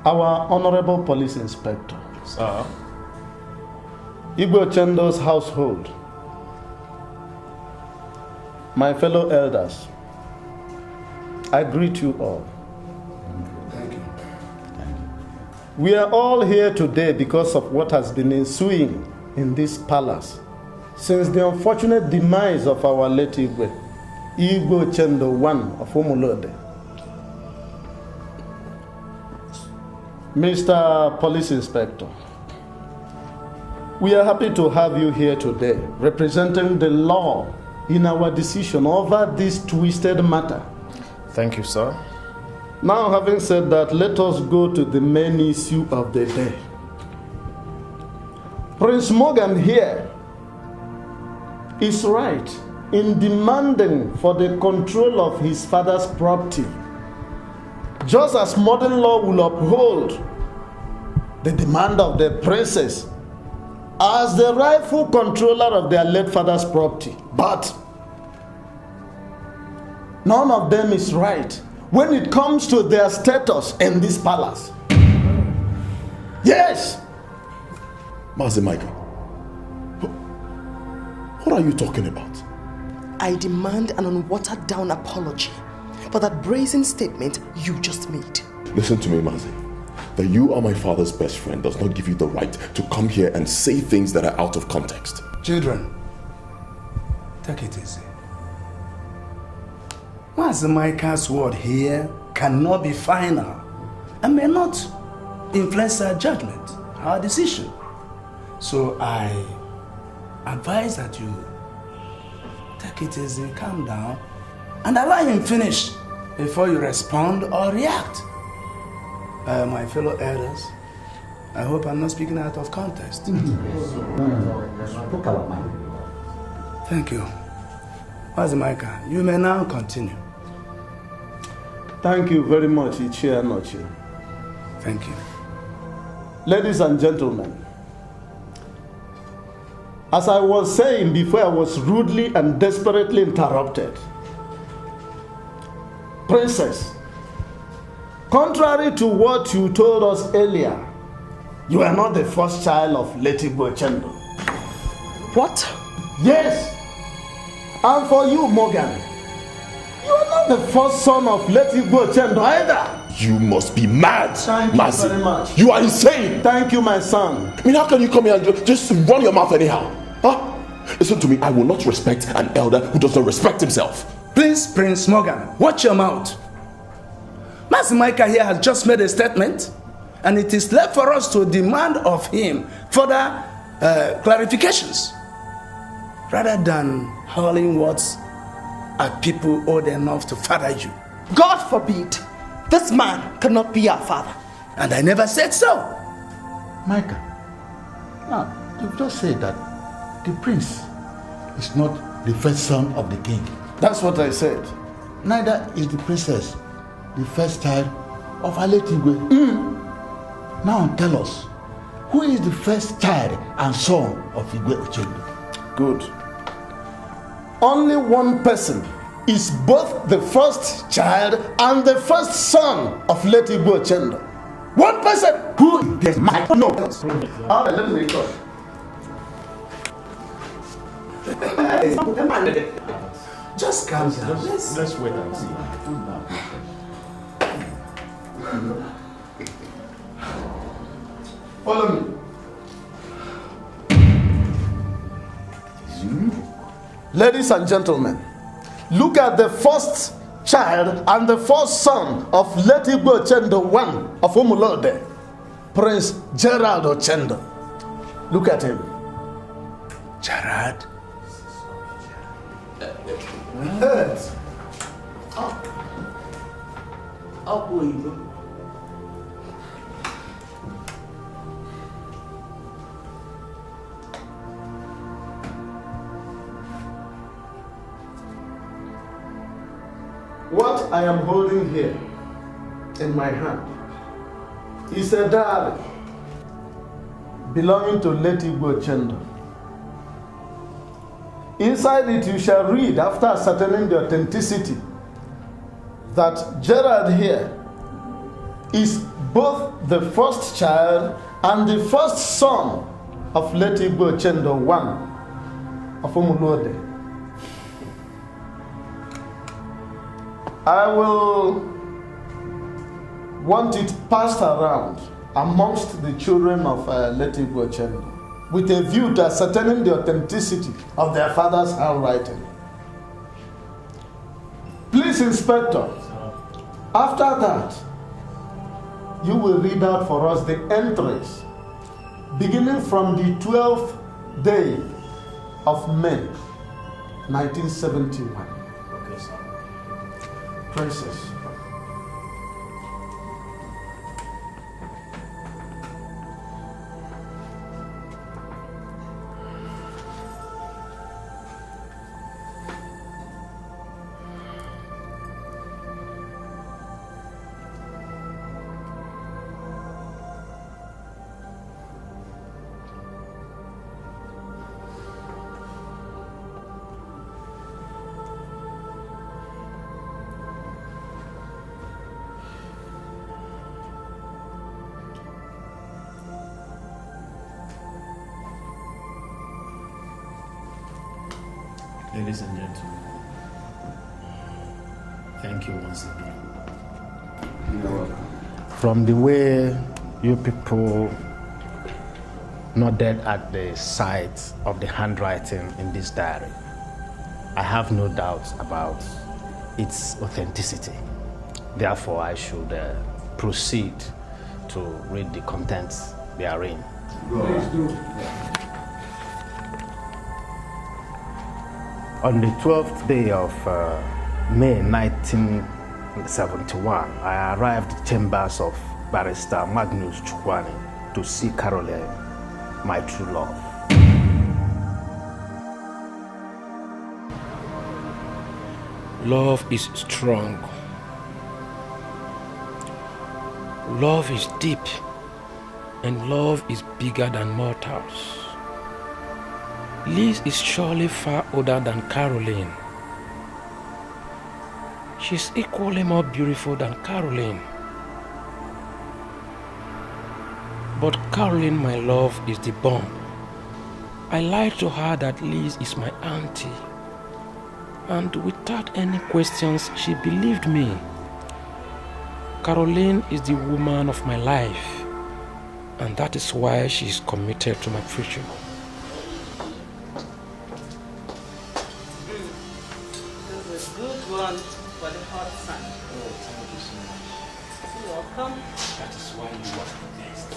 Our honorable police inspector, Igbo Chendo's household, my fellow elders, I greet you all.
Thank you.
We are all here today because of what has been ensuing in this palace since the unfortunate demise of our late Igwe, Igbo Chendo I of Omulode. Mr. Police Inspector, we are happy to have you here today representing the law in our decision over this twisted matter.
Thank you, sir.
Now, having said that, let us go to the main issue of the day. Prince Morgan here is right in demanding for the control of his father's property, just as modern law will uphold the demand of the princess as the rightful controller of their late father's property. But none of them is right when it comes to their status in this palace. Yes!
Mazi Micah, what are you talking about?
I demand an unwatered down apology for that brazen statement you just made.
Listen to me, Mazi. That you are my father's best friend does not give you the right to come here and say things that are out of context.
Children, take it easy. Mazi Micah's word here cannot be final and may not influence our judgment, our decision. So I advise that you take it easy, calm down, and allow him finish before you respond or react. My fellow elders, I hope I'm not speaking out of context. Thank you. Mazi Micah, you may now continue.
Thank you very much, Ichie Anochie.
Thank you.
Ladies and gentlemen, as I was saying before I was rudely and desperately interrupted, Princess, contrary to what you told us earlier, you are not the first child of Leti Bochendo.
What?
Yes. And for you, Morgan, you are not the first son of Leti Bochendo either.
You must be mad.
Thank you very much.
You are insane.
Thank you, my son.
I mean, how can you come here and just run your mouth anyhow? Huh? Listen to me, I will not respect an elder who does not respect himself.
Please, Prince Morgan, watch your mouth. Mazi Micah here has just made a statement, and it is left for us to demand of him further clarifications, rather than hurling words at people old enough to father you.
God forbid, this man cannot be our father.
And I never said so.
Micah, now you've just said that the prince is not the first son of the king.
That's what I said.
Neither is the princess the first child of our late Igwe. Now tell us, who is the first child and son of Igwe Ochendo?
Good. Only one person is both the first child and the first son of late Igwe Ochendo. One person!
Who is my no?
All right, let me go.
Just calm down. Let's wait and see.
Follow me. Ladies and gentlemen, look at the first child and the first son of late Igwe Ochendo I of Umulode, Prince Gerard Ochendo. Look at him.
Gerard?
What I am holding here in my hand is a diary belonging to late Igwe Ochendo. Inside it you shall read, after ascertaining the authenticity, that Gerard here is both the first child and the first son of late Igwe Ochendo I of Umulode. I will want it passed around amongst the children of late Igwe Ochendo, with a view to ascertaining the authenticity of their father's handwriting. Please, Inspector, after that, you will read out for us the entries beginning from the 12th day of May, 1971.
Okay, sir.
Princess.
Ladies and gentlemen, thank you once again.
You're welcome.
From the way you people nodded at the sight of the handwriting in this diary, I have no doubts about its authenticity. Therefore, I should proceed to read the contents therein.
Please do.
On the 12th day of May 1971, I arrived at the chambers of Barrister Magnus Chukwani to see Caroline, my true love.
Love is strong. Love is deep. And love is bigger than mortals. Liz is surely far older than Caroline. She's equally more beautiful than Caroline. But Caroline, my love, is the bomb. I lied to her that Liz is my auntie. And without any questions, she believed me. Caroline is the woman of my life. And that is why she is committed to my future.
For the hot sun.
Oh, thank you so much.
You're welcome.
That is why you are the best.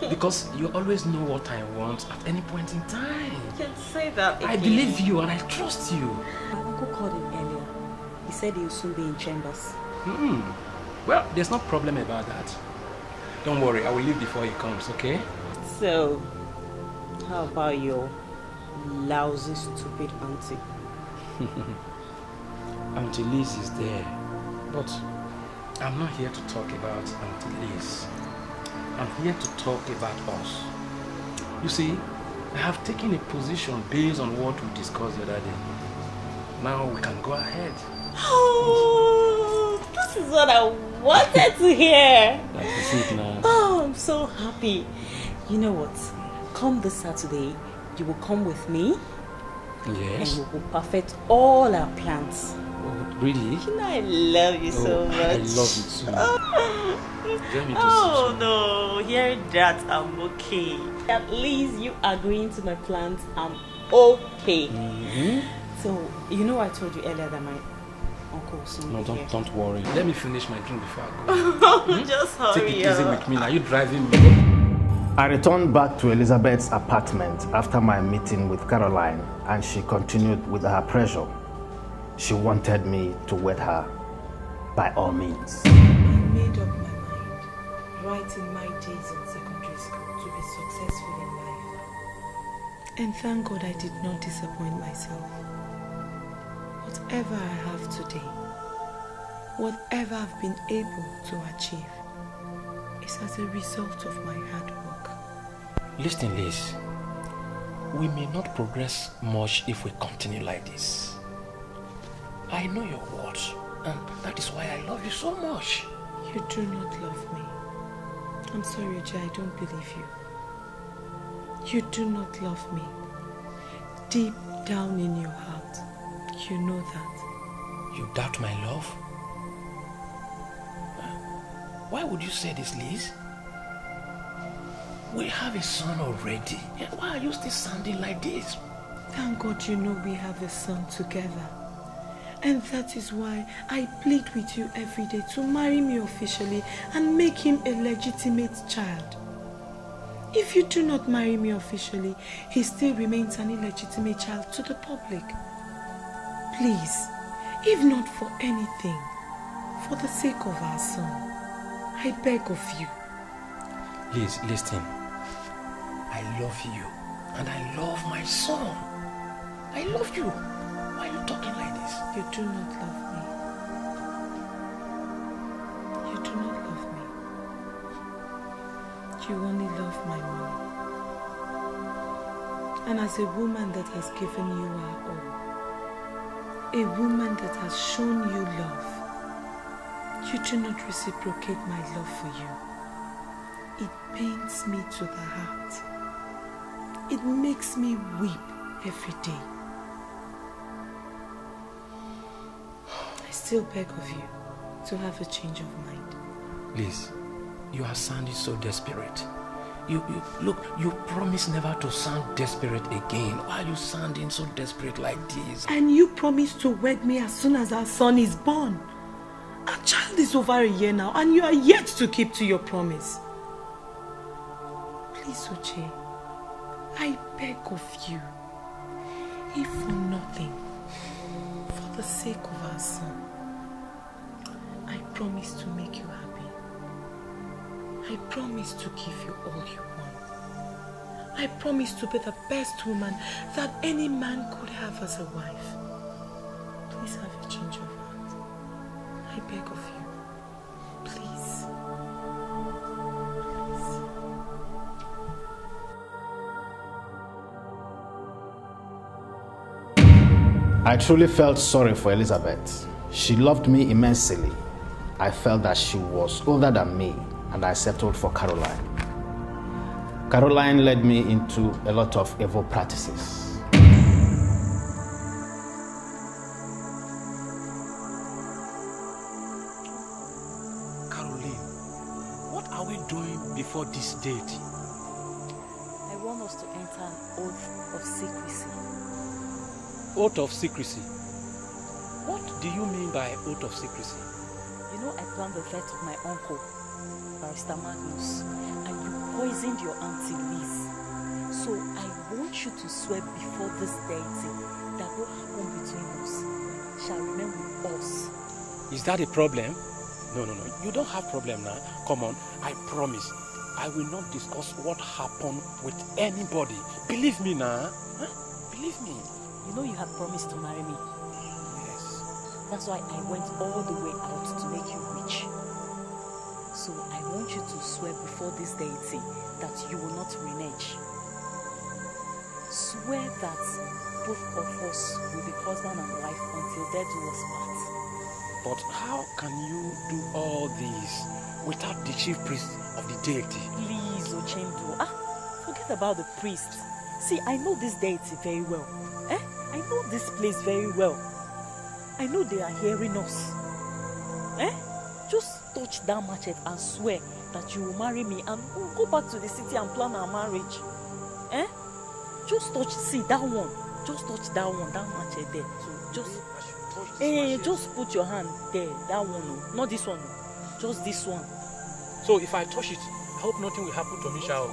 Because you always know what I want at any point in time.
You can say that again.
I believe you and I trust you.
My uncle called him earlier. He said he will soon be in chambers.
Well, there's no problem about that. Don't worry, I will leave before he comes, okay?
So, how about your lousy, stupid auntie?
Auntie Liz is there. But I'm not here to talk about Auntie Liz. I'm here to talk about us. You see, I have taken a position based on what we discussed the other day. Now we can go ahead.
Oh, this is what I wanted to hear.
That's it now.
Oh, I'm so happy. You know what? Come this Saturday, you will come with me.
Yes.
And we will perfect all our plans.
Oh, really?
You know I love you so much.
I love you too.
Oh no, hearing that I'm okay. At least you are agreeing to my plans. I'm okay. So, you know I told you earlier that my uncle soon.
No, don't worry. Let me finish my drink before I go.
Just hurry
Take it easy
up.
with me now. You driving me.
I returned back to Elizabeth's apartment after my meeting with Caroline, and she continued with her pressure. She wanted me to wed her by all means.
I made up my mind, right in my days in secondary school, to be successful in life. And thank God I did not disappoint myself. Whatever I have today, whatever I've been able to achieve, is as a result of my hard work.
Listen, Liz. We may not progress much if we continue like this. I know your words, and that is why I love you so much.
You do not love me. I'm sorry, Jay, I don't believe you. You do not love me. Deep down in your heart, you know that.
You doubt my love? Why would you say this, Liz? We have a son already. Why are you still sounding like this?
Thank God you know we have a son together. And that is why I plead with you every day to marry me officially and make him a legitimate child. If you do not marry me officially, he still remains an illegitimate child to the public. Please, if not for anything, for the sake of our son, I beg of you.
Liz, listen. I love you and I love my son. I love you. Why are you talking like this?
You do not love me. You do not love me. You only love my money. And as a woman that has given you her all, a woman that has shown you love, you do not reciprocate my love for you. It pains me to the heart. It makes me weep every day. I still beg of you to have a change of mind.
Liz, you are sounding so desperate. Look, you promised never to sound desperate again. Why are you sounding so desperate like this?
And you promised to wed me as soon as our son is born. Our child is over a year now and you are yet to keep to your promise. Please, Uche, I beg of you, if for nothing, for the sake of our son, I promise to make you happy. I promise to give you all you want. I promise to be the best woman that any man could have as a wife. Please have a change of heart. I beg of you. Please.
I truly felt sorry for Elizabeth. She loved me immensely. I felt that she was older than me, and I settled for Caroline. Caroline led me into a lot of evil practices.
Caroline, what are we doing before this date?
I want us to enter an oath of secrecy.
Oath of secrecy? What do you mean by oath of secrecy?
You know I planned the death of my uncle, Barrister Magnus, and you poisoned your auntie Liz. So I want you to swear before this deity that what happened between us shall remain with us.
Is that a problem? No. You don't have problem now. Come on, I promise. I will not discuss what happened with anybody. Believe me now. Huh? Believe me.
You know you have promised to marry me.
Yes.
That's why I went all the way out to make you rich. So I want you to swear before this deity that you will not renege. Swear that both of us will be husband and wife until death do us part.
But how can you do all this without the chief priest of the deity?
Please, Ochendo. Forget about the priest. See, I know this deity very well. I know this place very well. I know they are hearing us. Just touch that machete and swear that you will marry me and we'll go back to the city and plan our marriage. Just touch, see that one. Just touch that one, that machete there. So just put your hand there, that one, not this one, just this one.
So if I touch it, I hope nothing will happen to me, shall?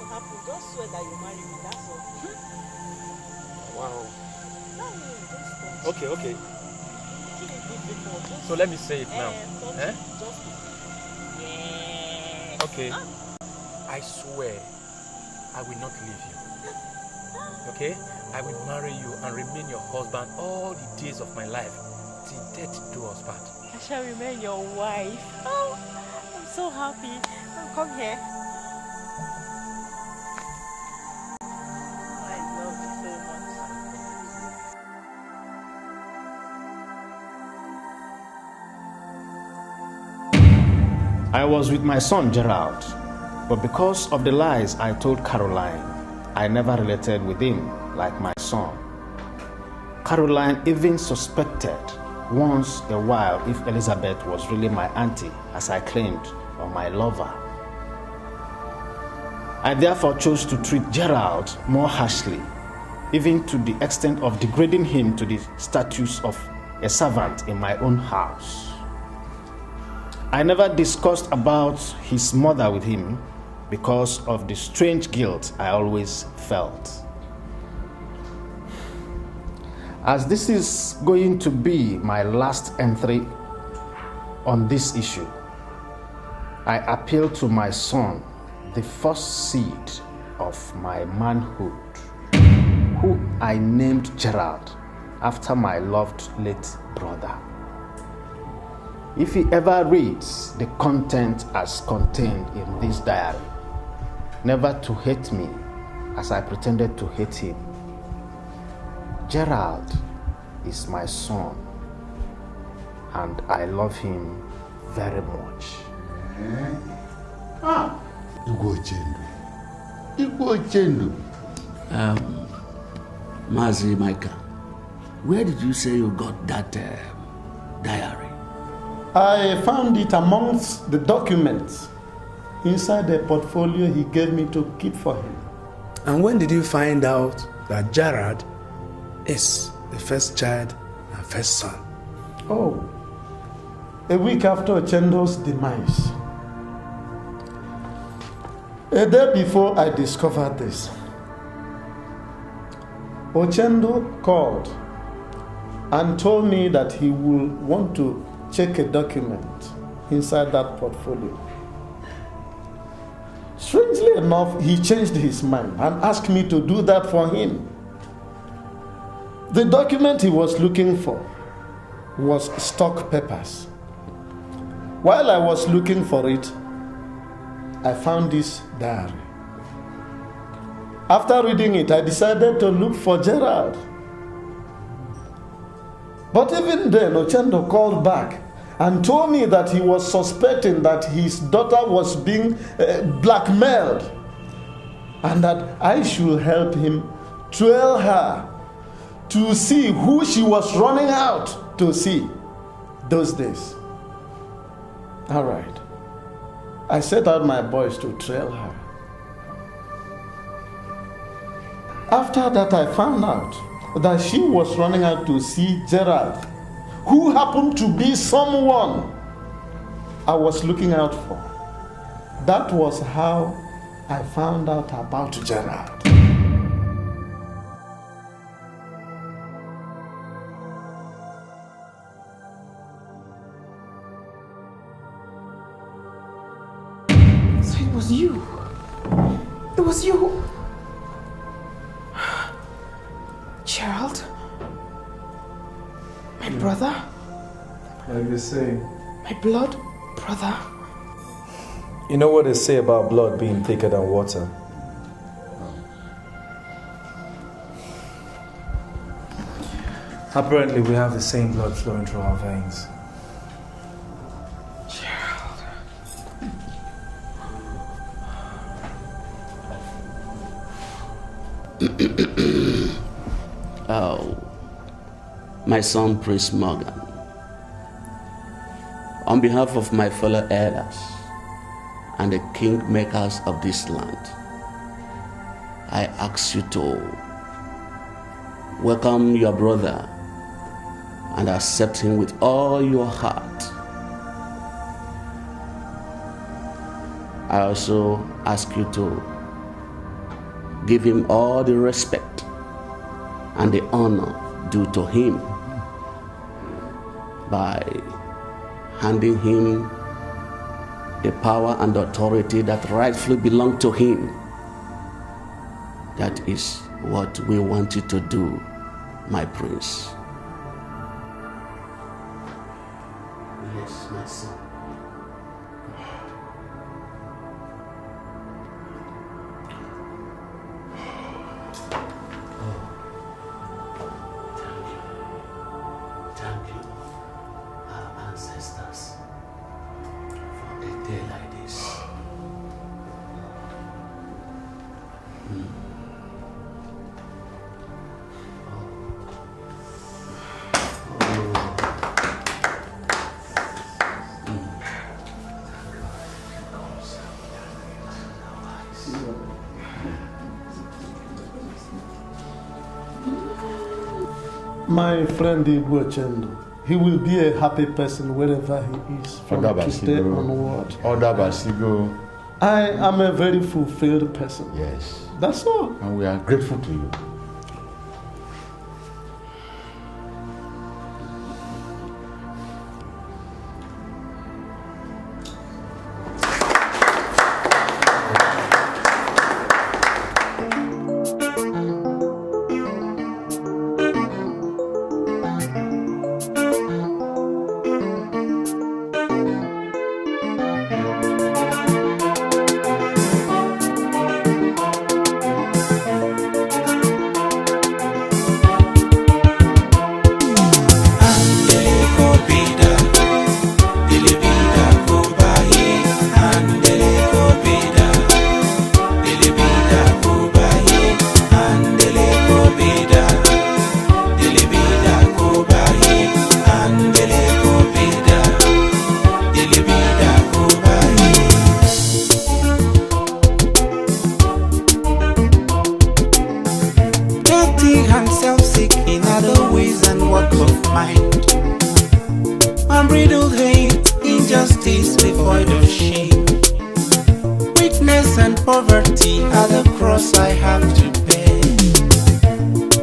Just swear that you marry me, that's all.
Wow. Okay. So let me say it now. Okay. I swear I will not leave you. Okay? I will marry you and remain your husband all the days of my life till death do us part.
I shall remain your wife. Oh, I'm so happy. Come here. I love you so
I was with my son Gerard, but because of the lies I told Caroline, I never related with him like my son. Caroline even suspected once a while if Elizabeth was really my auntie, as I claimed, or my lover. I therefore chose to treat Gerard more harshly, even to the extent of degrading him to the status of a servant in my own house. I never discussed about his mother with him because of the strange guilt I always felt. As this is going to be my last entry on this issue, I appeal to my son, the first seed of my manhood, who I named Gerard after my loved late brother. If he ever reads the content as contained in this diary, never to hate me as I pretended to hate him. Gerard is my son, and I love him very much.
Igbo Chendu.
Mazi Micah, where did you say you got that diary?
I found it amongst the documents inside the portfolio he gave me to keep for him.
And when did you find out that Gerard is the first child and first son?
Oh, a week after Ochendo's demise. A day before I discovered this, Ochendo called and told me that he will want to check a document inside that portfolio. Strangely enough, he changed his mind and asked me to do that for him. The document he was looking for was stock papers. While I was looking for it, I found this diary. After reading it, I decided to look for Gerard. But even then, Ochendo called back and told me that he was suspecting that his daughter was being blackmailed and that I should help him trail her to see who she was running out to see those days. All right. I set out my boys to trail her. After that, I found out that she was running out to see Gerard, who happened to be someone I was looking out for. That was how I found out about Gerard.
So it was you. It was you. Gerald? My brother?
Like they say.
My blood, brother?
You know what they say about blood being thicker than water? Apparently we have the same blood flowing through our veins.
Gerald.
Oh, my son Prince Morgan, on behalf of my fellow elders and the kingmakers of this land, I ask you to welcome your brother and accept him with all your heart. I also ask you to give him all the respect and the honor due to him by handing him the power and authority that rightfully belong to him. That is what we want you to do, my prince. Yes, my son. Thank you, our ancestors, for a day like this.
My friend Igbo, he will be a happy person wherever he is from today onward. I am a very fulfilled person.
Yes.
That's all.
And we are grateful to you.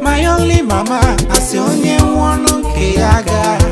My only mama, as the only one okay, I got.